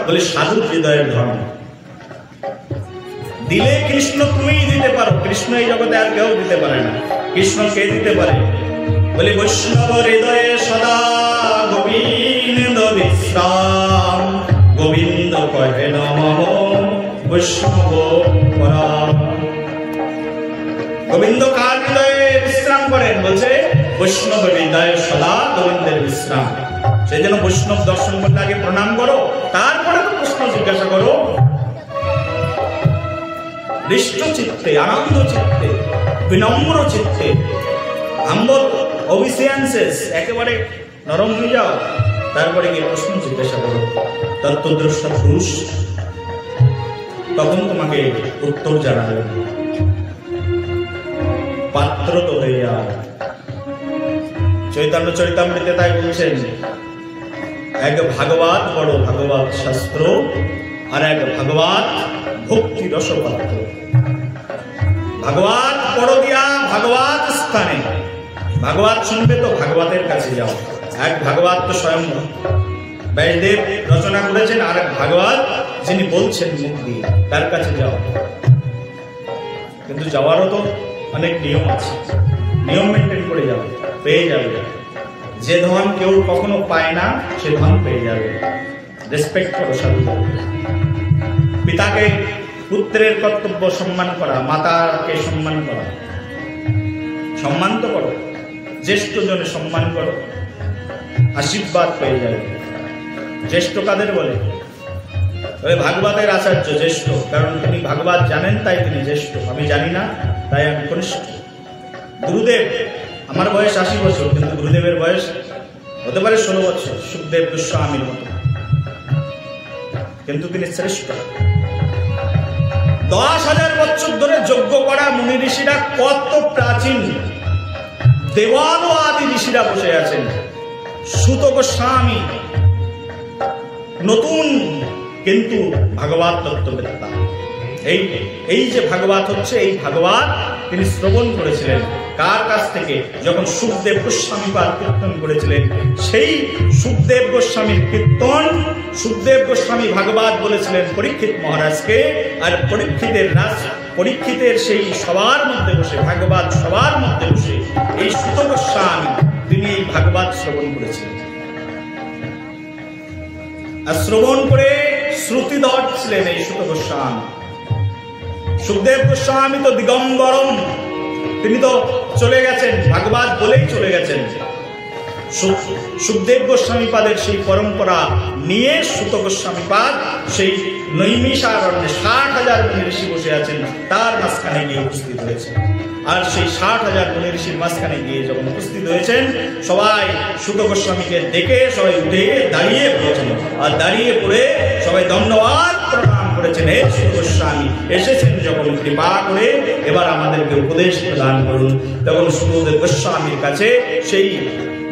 S1: বলে সাধু হৃদয়ের ধর্ম। দিলে কৃষ্ণ তুমিই দিতে পারো, কৃষ্ণ এই জগতে আর কেউ দিতে পারে না। কৃষ্ণ কে দিতে পারে? বলে বৈষ্ণব হৃদয়ে সদা গোবিন্দ বিশ্রাম, গোবিন্দ কহে নমঃ বৈষ্ণব পরাম। গোবিন্দ কার হৃদয়ে বিশ্রাম করেন? বলছে বৈষ্ণব হৃদয়ে সদা গোবিন্দের বিশ্রাম। সেই জন্য বৈষ্ণব দর্শন করলে আগে প্রণাম করো, তারপরে তো প্রশ্ন জিজ্ঞাসা করো। হৃষ্ট চিত্তে, আনন্দ চিত্তে, বিনম্র চিত্তে, হাম্বল ওবিসিয়েন্সেস, একেবারে নরম হয়ে যাও, তারপরে গিয়ে প্রশ্ন জিজ্ঞাসা করো। তত্ত্বদ্রষ্টা পুরুষ তখন তোমাকে উত্তর জানাবে। পাত্র তো হয়ে যাও। চৈতন্য চরিতামৃতে তাই বলছেন, এক ভাগবত বড় ভাগবত শাস্ত্র, আর এক ভাগবত ভক্তি রসপাত্র। ভাগবত পড়ো গিয়া ভাগবত স্থানে, ভাগবত শুনবে তো ভাগবতের কাছে যাও। এক ভাগবত তো স্বয়ং ব্যাসদেব রচনা করেছেন, আর এক ভাগবত যিনি বলছেন মুখ দিয়ে, তার কাছে যাও। কিন্তু যাওয়ারও তো অনেক নিয়ম আছে, নিয়ম মেনটেন করে যাও, পেয়ে যাবে। যে ধন কেউ কখনো পায় না সে ধন পেয়ে যাবে। রেসপেক্ট করো সাধু। পিতাকে, পুত্রের কর্তব্য সম্মান করা, মাতাকে সম্মান করা, সম্মান তো করো। জ্যেষ্ঠ জনে সম্মান করো, আশীর্বাদ পেয়ে যাবে। জ্যেষ্ঠ কাদের বলে? ভাগবতের আচার্য জ্যেষ্ঠ, কারণ তিনি ভাগবত জানেন তাই তিনি জ্যেষ্ঠ। আমি জানি না তাই আমি কনিষ্ঠ। গুরুদেব, আমার বয়স 80 বছর, কিন্তু গুরুদেবের বয়স হতে পারে 16 বছর, সুখদেব গোস্বামীর মতো, কিন্তু তিনি শ্রেষ্ঠ। 10,000 বছর ধরে যজ্ঞ করা মুনি ঋষিরা কত প্রাচীন, দেওয়াল ও আদি ঋষিরা বসে আছেন। সুত গোস্বামী নতুন কিন্তু ভাগবত তত্ত্ববেত্তা। এই যে ভাগবত হচ্ছে, এই ভাগবত তিনি শ্রবণ করেছিলেন কার কাছ থেকে? যখন সুখদেব গোস্বামী পাদ কীর্তন করেছিলেন, সেই সুখদেব গোস্বামীর কীর্তন, সুখদেব গোস্বামী ভাগবত বলেছিলেন পরীক্ষিত মহারাজকে, আর পরীক্ষিতের সেই সবার মধ্যে বসে, ভাগবত সবার মধ্যে বসে এই সুত গোস্বামী তিনি এই ভাগবত শ্রবণ করেছিলেন। আর শ্রবণ করে শ্রুতিধর ছিলেন এই সুত গোস্বামী। সুখদেব গোস্বামী তো দিগম্বরম, তিনি তো চলে গেছেন, ভাগবত বলেই চলে গেছেন। সুখদেব গোস্বামী পাদের সেই পরম্পরা নিয়ে সুত গোস্বামী পাদ সেই নৈমিষারণ্যে 60,000 মুনি ঋষি বসে আছেন, তার মাঝখানে গিয়ে উপস্থিত হয়েছে। আর সেই 60,000 মুনি ঋষির মাঝখানে গিয়ে যখন উপস্থিত হয়েছেন, সবাই সুত গোস্বামীকে দেখে সবাই উঠে দাঁড়িয়ে পড়েছেন, আর দাঁড়িয়ে পড়ে সবাই ধন্যবাদ প্রণাম করেছেন। হে সুত গোস্বামী, এসেছেন যখন কৃপা করে এবার আমাদেরকে উপদেশ প্রদান করুন। তখন সুত গোস্বামীর কাছে সেই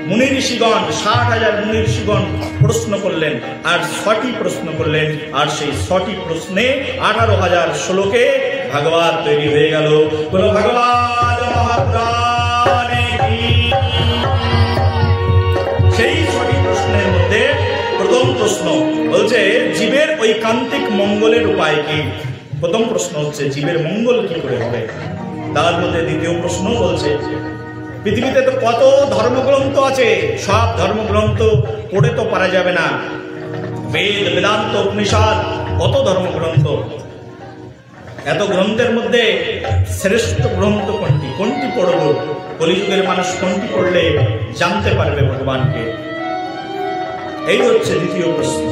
S1: মুনি ঋষিগণ, 60,000 মুনি ঋষিগণ প্রশ্ন করলেন, আর 6টি প্রশ্ন করলেন, আর সেই 6টি প্রশ্নে 18,000 শ্লোকে ভাগবত তৈরি হয়ে গেল। বলো ভাগবত মহাপুরাণে কি। সেই 6টি প্রশ্নের মধ্যে প্রথম প্রশ্ন বলছে জীবের ঐকান্তিক মঙ্গলের উপায় কি। প্রথম প্রশ্ন হচ্ছে জীবের মঙ্গল কি করে হবে। তার মধ্যে দ্বিতীয় প্রশ্ন বলছে পৃথিবীতে তো কত ধর্মগ্রন্থ আছে, সব ধর্মগ্রন্থ পড়ে তো পারা যাবে না। বেদ, বেদান্ত, উপনিষদ, কত ধর্মগ্রন্থ। এত গ্রন্থের মধ্যে শ্রেষ্ঠ গ্রন্থ কোনটি, কোনটি পড়ব? কলিযুগের মানুষ কোনটি পড়লে জানতে পারবে ভগবানকে? এই হচ্ছে দ্বিতীয় প্রশ্ন।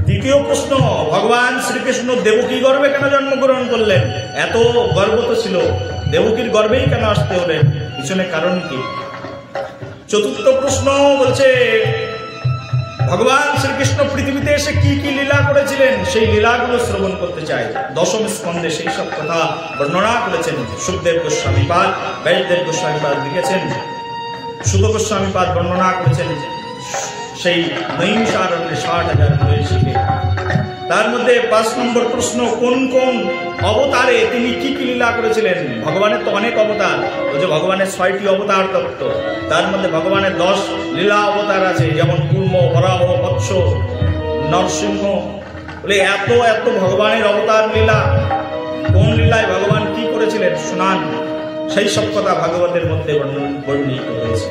S1: তৃতীয় প্রশ্ন, ভগবান শ্রীকৃষ্ণ দেবকী গর্ভে কেন জন্মগ্রহণ করলেন? এত গর্ব তো ছিল, দেবকীর গর্ভেই কেন আসতে হলেন? পিছনে কারণ কি? চতুর্থ প্রশ্ন বলছে ভগবান শ্রীকৃষ্ণ পৃথিবীতে এসে কি কি লীলা করেছিলেন, সেই লীলাগুলো শ্রবণ করতে চাই। দশম স্কন্ধে সেই সব কথা বর্ণনা করেছেন সুখদেব গোস্বামী পাদ, ব্যাসদেব গোস্বামী পাদ লিখেছেন, সুত গোস্বামী পাদ বর্ণনা করেছেন সেই নৈমিষারণ্যে 60,000 মুনি ঋষিকে। তার মধ্যে 5 নম্বর প্রশ্ন, কোন কোন অবতারে তিনি কি কি লীলা করেছিলেন? ভগবানের তো অনেক অবতার, বলছে ভগবানের 6টি অবতার তত্ত্ব। তার মধ্যে ভগবানের 10 লীলা অবতার আছে, যেমন কুর্ম, বরাহ, মৎস্য, নরসিংহ, বলে এত এত ভগবানের অবতার লীলা, কোন লীলায় ভগবান কি করেছিলেন শোনান। সেই সব কথা ভাগবতের মধ্যে বর্ণিত হয়েছে।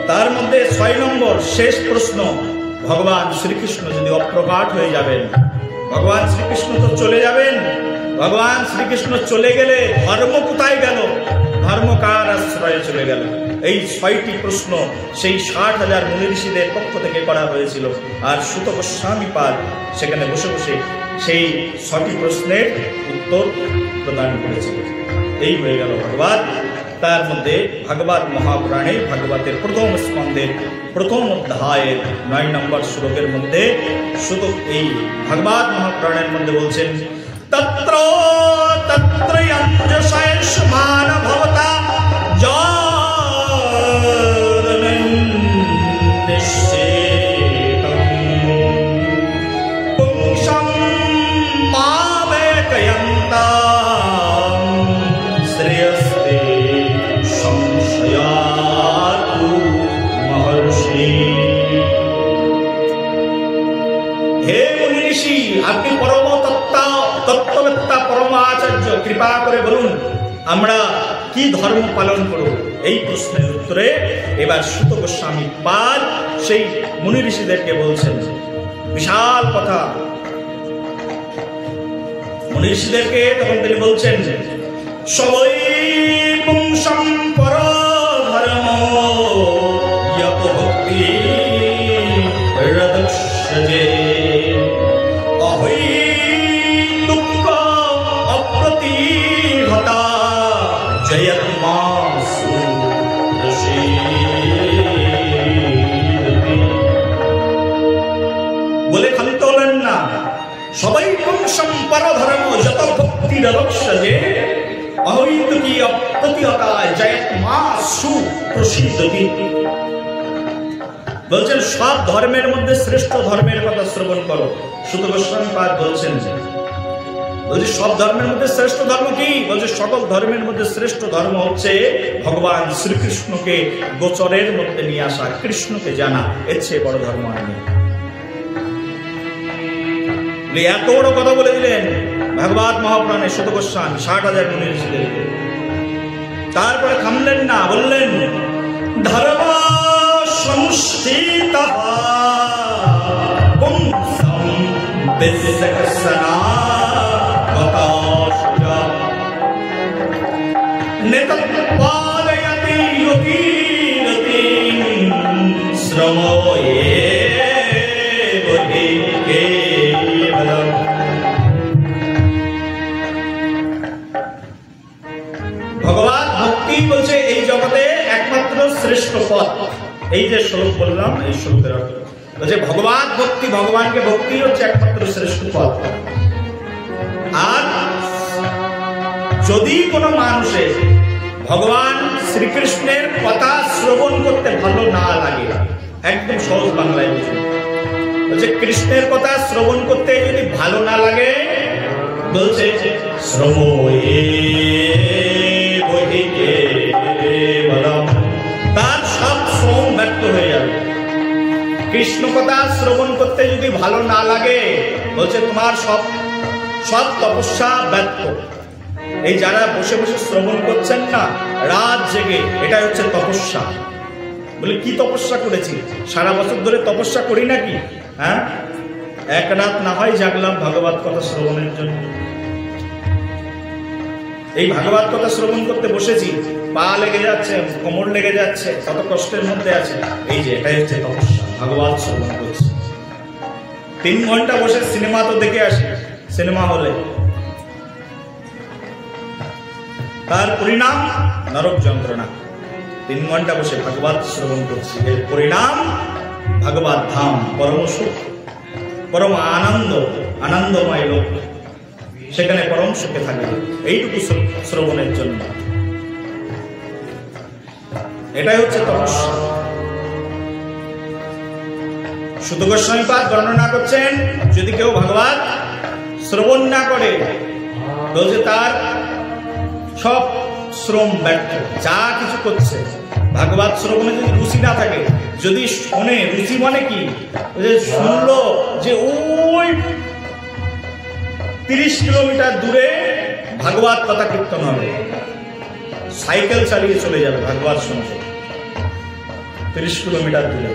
S1: তার মধ্যে 6 নম্বর শেষ প্রশ্ন, ভগবান শ্রীকৃষ্ণ যদি অপ্রকাট হয়ে যাবেন, ভগবান শ্রীকৃষ্ণ তো চলে যাবেন, ভগবান শ্রীকৃষ্ণ চলে গেলে ধর্ম কোথায় গেল, ধর্ম কার আশ্রয়ে চলে গেল? এই 6টি প্রশ্ন সেই 60,000 মুনি ঋষিদের পক্ষ থেকে করা হয়েছিল। আর সুত গোস্বামী পাদ সেখানে বসে বসে সেই 6টি প্রশ্নের উত্তর প্রদান করেছিল। এই হয়ে গেল ভাগবত। তার মধ্যে ভাগবত মহাপুরাণে ভাগবতের প্রথম স্কন্ধের প্রথম অধ্যায়ের 9 নম্বর শ্লোকের মধ্যে শুধু এই ভাগবত মহাপুরাণের মধ্যে বলছেন, তত্র তত্র যশয়স্মান ভবতা পুংসম মাবেকয়ন্তাম শ্রেয়স্তে সংশয়াতু মহর্ষি। হে মুনি ঋষি, আপনি পরম তত্ত্ববেত্তা পরম আচার্য, কৃপা করে বলুন আমরা কি ধর্ম পালন করব? এই প্রশ্নের উত্তরে এবার সুত গোস্বামী পাদ সেই মুনি ঋষিদেরকে বলছেন বিশাল কথা। মুনি ঋষিদেরকে তখন তিনি বলছেন, সবৈ পুংসম পর ধর্ম যত ভক্তি হৃদক্ষজে অহৈ দুঃখ অপ্রতিহতা জয়ত্মাসু বলে ক্ষান্ত হলেন না। সবাই পুংসম পর ধর্ম যত ভক্তি হৃদক্ষজে অহৈতুকী অপ্রতিহতা জয়ত্মাসু প্রসিদ্ধতি। বলছেন সব ধর্মের মধ্যে শ্রেষ্ঠ ধর্মের কথা শ্রবণ করো। সুত গোস্বামী পাদ বলছেন বলছে সব ধর্মের মধ্যে শ্রেষ্ঠ ধর্ম কি? বলছে সকল ধর্মের মধ্যে শ্রেষ্ঠ ধর্ম হচ্ছে ভগবান শ্রীকৃষ্ণকে গোচরের মধ্যে নিয়ে আসা, কৃষ্ণকে জানা। এর চেয়ে বড় ধর্ম আর নেই। এত বড় কথা বলে দিলেন ভাগবত মহাপুরাণে সুত গোস্বামী 60,000 মুনি ঋষিদেরকে। তারপরে থামলেন না, বললেন ধর্ম সংস্থিতঃ পুংসম বিশ্বকসনা গতাশুজা নেতৎপালয়তি যোগীরতিম শ্রময়ে বহি কেবলম। ভগবান ভক্তি বলছে এই জগতে একমাত্র শ্রেষ্ঠ পথ। এই যে শ্লোক বললাম, এই শ্লোকের অর্থ বলছে ভগবান ভক্তি, ভগবানকে ভক্তি হচ্ছে একমাত্র শ্রেষ্ঠ পথ। আর যদি কোনো মানুষের ভগবান শ্রীকৃষ্ণের কথা শ্রবণ করতে ভালো না লাগে, একদম সহজ বাংলায় বলছে কৃষ্ণের কথা শ্রবণ করতে যদি ভালো না লাগে, বলছে শ্রময়ে বহি কেবলম, তার সব শ্রম ব্যর্থ হয়ে যাবে। কৃষ্ণ কথা শ্রবণ করতে যদি ভালো না লাগে, বলছে তোমার সব তপস্যা ব্যর্থ। এই যারা বসে বসে শ্রবণ করছেন না রাত জেগে, এটা হচ্ছে তপস্যা। বলে কি তপস্যা করেছি? সারা বছর ধরে তপস্যা করি নাকি? হ্যাঁ, এক রাত না হয় জাগলাম ভাগবত কথা শ্রবণের জন্য। এই ভাগবত কথা শ্রবণ করতে বসেছি, পা লেগে যাচ্ছে, কোমর লেগে যাচ্ছে, কত কষ্টের মধ্যে আছে। এই যে এটাই হচ্ছে তপস্যা, ভাগবত শ্রবণ করছি। 3 ঘন্টা বসে সিনেমা তো দেখে আসি, সিনেমা হলে তার পরিণাম নরক যন্ত্রণা। 3 ঘন্টা বসে ভাগবত শ্রবণ করছি, এর পরিণাম ভাগবত ধাম, পরম সুখ, পরম আনন্দ, আনন্দময় লোক, সেখানে পরম সুখে থাকবে। এইটুকু শ্রবণের জন্য, এটাই হচ্ছে তপস্যা। সুত গোস্বামী পাদ বর্ণনা করছেন যদি কেউ ভাগবত শ্রবণ না করে, বলছে তার সব শ্রম ব্যর্থ। যা কিছু করছে, ভাগবত শ্রবণে যদি রুচি না থাকে, যদি শোনে, রুচি মানে কি? শুনলো যে ওই 30 কিলোমিটার দূরে ভাগবত কথা কীর্তন হবে, সাইকেল চালিয়ে চলে যাবে ভাগবত শুনতে 30 কিলোমিটার দূরে,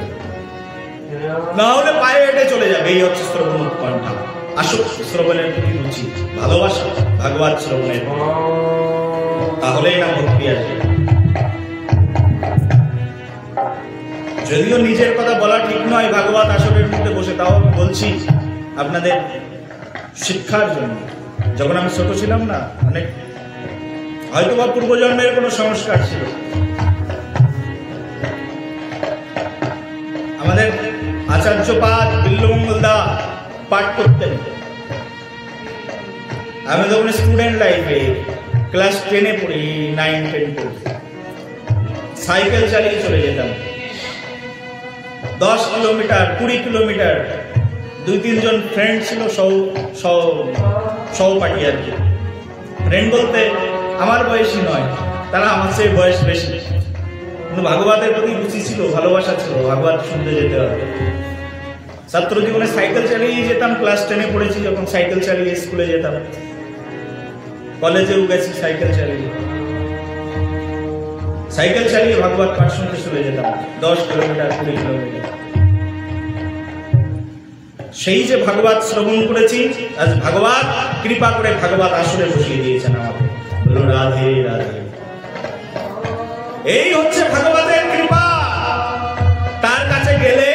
S1: না হলে পায়ে হেঁটে চলে যাবে। এই হচ্ছে শ্রবণ উৎকণ্ঠা, আসক্তি, শ্রবণের প্রতি রুচি, ভালোবাসা ভাগবত শ্রবণের, তাহলেই না ভক্তি আসবে। যদিও নিজের কথা বলা ঠিক নয় ভাগবত আসরের মধ্যে বসে, তাও আমি বলছি আপনাদের শিক্ষার জন্য। যখন আমি ছোট ছিলাম না, অনেক হয়তো বা পূর্বজন্মের কোনো সংস্কার ছিল, আমাদের আচার্যপাদ বিল্লমঙ্গল দা পাঠ করতেন। আমি তখন স্টুডেন্ট লাইফে ক্লাস 10-এ পড়ি, 9-10 পড়ি, সাইকেল চালিয়ে চলে যেতাম 10 কিলোমিটার 20 কিলোমিটার। 2-3 জন ফ্রেন্ড ছিল, সহপাঠী আর কি। ফ্রেন্ড বলতে আমার বয়সী নয়, তারা আমার চেয়ে বয়স বেশি, কিন্তু ভাগবতের প্রতি রুচি ছিল, ভালোবাসা ছিল, ভাগবত শুনতে যেতে হবে। ছাত্র জীবনে সাইকেল চালিয়ে যেতাম, ক্লাস 10-এ পড়েছি যখন সাইকেল চালিয়ে স্কুলে যেতাম, কলেজেও গেছি সাইকেল চালিয়ে ভাগবত পাঠ শুনতে চলে যেতাম 10 কিলোমিটার 20 কিলোমিটার। সেই যে ভাগবত শ্রবণ করেছি, আজ ভাগবত কৃপা করে ভাগবত আসরে বসিয়ে দিয়েছেন আমাকে। বলো রাধে রাধে। এই হচ্ছে ভাগবতের কৃপা। তার কাছে গেলে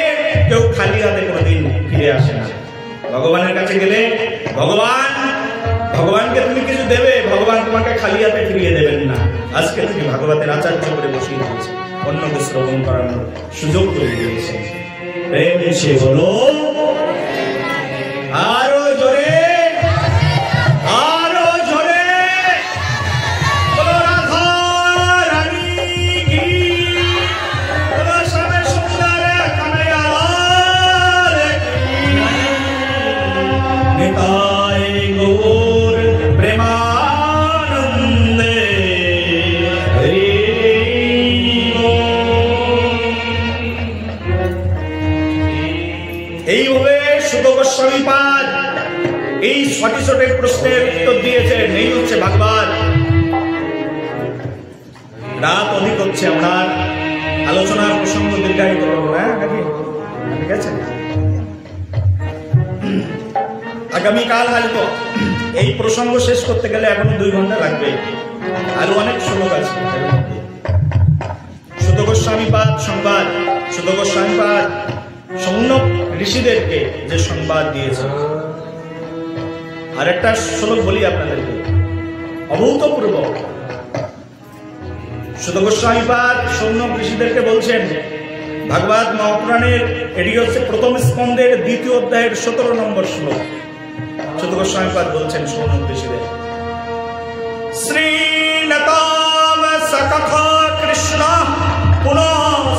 S1: কেউ খালি হাতে কোনোদিন ফিরে আসে না। ভগবানের কাছে গেলে ভগবানকে তুমি কিছু দেবে, ভগবান তোমাকে খালি হাতে ফিরিয়ে দেবেন না। আজকে তুমি ভাগবতের আচার্য করে বসিয়ে দিয়েছে, অন্যকে শ্রবণ করানোর সুযোগ করে দিয়েছে। প্রেম সে বলো আরো জোরে, আরো জোরে বলো রাধা রানী কি, বলো শ্যামে সুন্দর কানাইয়া লাল কি, নিতাই গৌর প্রেমানন্দে হরি বল। এইভাবে সুত গোস্বামী পাদ এই ছোট ছোট প্রশ্নের উত্তর দিয়েছেন। এই হচ্ছে ভাগবত। রাত অধিক হচ্ছে, আমরা আলোচনার প্রসঙ্গ দীর্ঘায়িত করবো না, ঠিক আছে? আগামীকাল আসবো। এই প্রসঙ্গ শেষ করতে গেলে এখনো 2 ঘন্টা লাগবে, আরো অনেক শ্লোক আছে। সুত গোস্বামী পাদ সংবাদ, সুত গোস্বামী পাদ সৌনক ঋষিদেরকে যে সংবাদ দিয়েছে। আর একটা শ্লোক বলি আপনাদেরকে, অভূতপূর্ব। সুত গোস্বামী পাদ সৌনক ঋষিদেরকে বলছেন, ভাগবত মহাপুরাণের এটি হচ্ছে প্রথম স্কন্ধের 2য় অধ্যায়ের 17 নম্বর শ্লোক। সুত গোস্বামী পাদ বলছেন সৌনক ঋষিদের, শ্রীনতাম সকথা কৃষ্ণ পুনঃ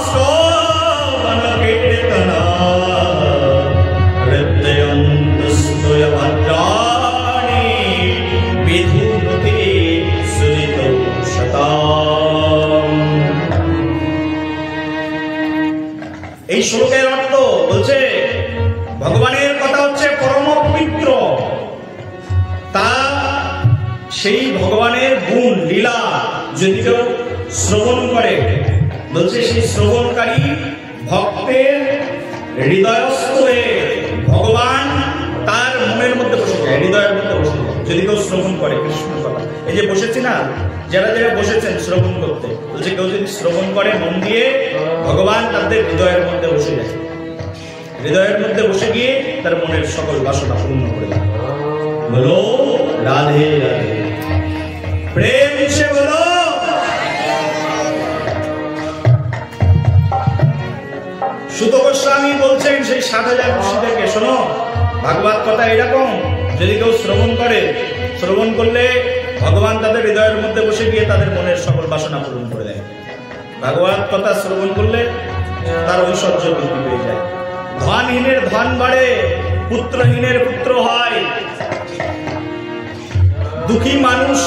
S1: শ্রবণ কীর্তনা হৃদয়ন্তস্তয় ভদ্রাণি বিধুমতি সুরিত শতাম। এই শ্লোকের অর্থ বলছে, ভগবানের কথা হচ্ছে পরম পবিত্র, তা সেই ভগবানের গুণ লীলা যদি কেউ শ্রবণ করে, বলছে সেই শ্রবণকারী ভক্তের হৃদয়স্থ হয়ে ভগবান তার মনের মধ্যে বসে যায়, হৃদয়ের মধ্যে বসে যায় যদি কেউ শ্রবণ করে কৃষ্ণ কথা। এই যে বসেছি না, যারা যারা বসেছেন শ্রবণ করতে, বলছে কেউ যদি শ্রবণ করে মন দিয়ে, ভগবান তাদের হৃদয়ের মধ্যে বসে যায়, হৃদয়ের মধ্যে বসে গিয়ে তার মনের সকল বাসনা পূর্ণ করে দেয়। বলো রাধে রাধে, প্রেম সে বলো। সুত গোস্বামী বলছেন সেই 7000 ঋষিদেরকে, শোনো ভাগবত কথা এরকম, যদি কেউ শ্রবণ করে, শ্রবণ করলে ভগবান তাদের হৃদয়ের মধ্যে বসে গিয়ে তাদের মনের সকল বাসনা পূরণ করে দেয়। ভাগবত কথা শ্রবণ করলে তার ঐশ্বর্য বৃদ্ধি পেয়ে যায়, ধনহীনের ধন বাড়ে, পুত্রহীনের পুত্র হয়, দুঃখী মানুষ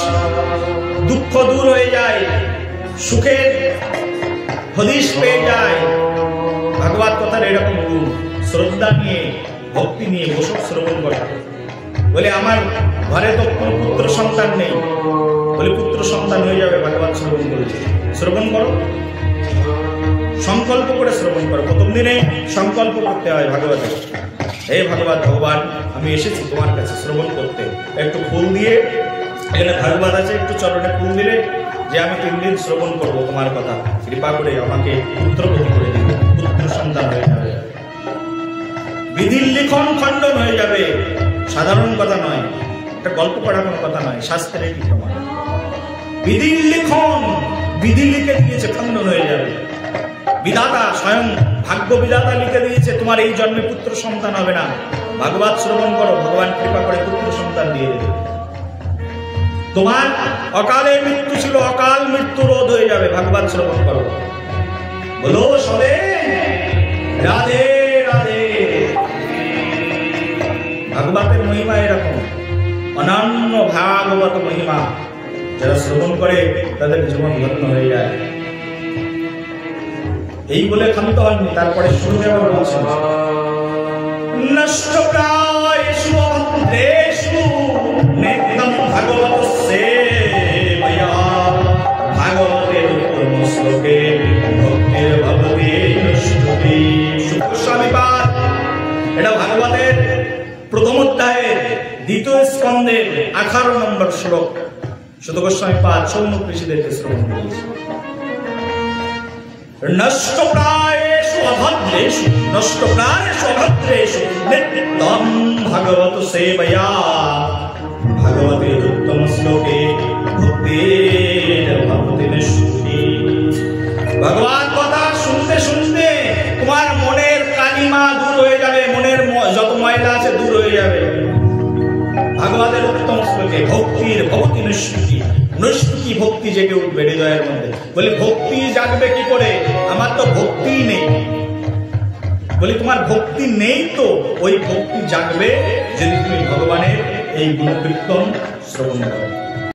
S1: দুঃখ দূর হয়ে যায়, সুখের হদিশ পেয়ে যায়। ভাগবত কথার এরকম গুণ, শ্রদ্ধা নিয়ে ভক্তি নিয়ে বসো, শ্রবণ করো। বলে আমার ঘরে তো কোনো পুত্র সন্তান নেই। বলে পুত্র সন্তান হয়ে যাবে ভাগবত শ্রবণ করলে। শ্রবণ করো, সংকল্প করে শ্রবণ করো। প্রথম দিনে সংকল্প করতে হয় ভাগবতে, হে ভাগবত ভগবান আমি এসেছি তোমার কাছে শ্রবণ করতে। একটু ফুল দিয়ে, এখানে ভাগবত আছে, একটু চরণে ফুল দিলে যে আমি 3 দিন শ্রবণ করবো তোমার কথা, কৃপা করে আমাকে পুত্রবতী করে দিবে, পুত্র সন্তান হয়ে যাবে। বিধির লিখন খণ্ডন হয়ে যাবে। সাধারণ কথা নয়, একটা গল্প করা কোনো কথা নয়, শাস্ত্রের কি প্রমাণ। বিধির লিখন, বিধি লিখে দিয়েছে, খণ্ডন হয়ে যাবে। বিধাতা স্বয়ং ভাগ্য বিধাতা লিখে দিয়েছে তোমার এই জন্মে পুত্র সন্তান হবে না। ভাগবত শ্রবণ করো, ভগবান কৃপা করে পুত্র সন্তান দিয়ে দেবে। তোমার অকালে মৃত্যু ছিল, অকাল মৃত্যু রোধ হয়ে যাবে ভাগবত শ্রবণ করো। বলো সবে রাধে রাধে। ভাগবতের মহিমা এরকম, অনন্য ভাগবত মহিমা। যারা শ্রবণ করে তাদের জীবন ধন্য হয়ে যায়। এই বলে ক্ষান্ত হননি, তারপরে শুরুতে আবার বলছেন নষ্ট প্রায়েষু অভদ্রেষু নিত্যম ভাগবত সেবয়া। ভাগবতের উত্তম শ্লোকে ভক্তির ভবতি নষ্টি। গোস্বামী পাদ, এটা ভাগবতের প্রথম অধ্যায়ের 2য় স্কন্ধের 18 নম্বর শ্লোক। সুত গোস্বামী পাদ সৌনক ঋষিদেরকে শ্রবণ করেছে। নষ্ট প্রায়েষু অভদ্রেষু, নষ্ট প্রায়েষু অভদ্রেষু নিত্যম ভাগবত সেবয়া। ভাগবতের উত্তম শ্লোকে ভক্তির ভবতি নষ্টি। ভগবান কথা শুনতে শুনতে তোমার মনের কালিমা দূর হয়ে যাবে, মনের যত ময়লা আছে দূর হয়ে যাবে। ভাগবতের উত্তম শ্লোকে ভক্তির ভবতি নষ্টি। নষ্টি ভক্তি জেগে উঠবে হৃদয়ের মধ্যে। বলে ভক্তি জাগবে কি করে? আমার তো ভক্তি নেই। বলি তোমার ভক্তি নেই তো ওই ভক্তি জাগবে যদি তুমি ভগবানের এই গুণ কীর্তন শ্রবণ করো।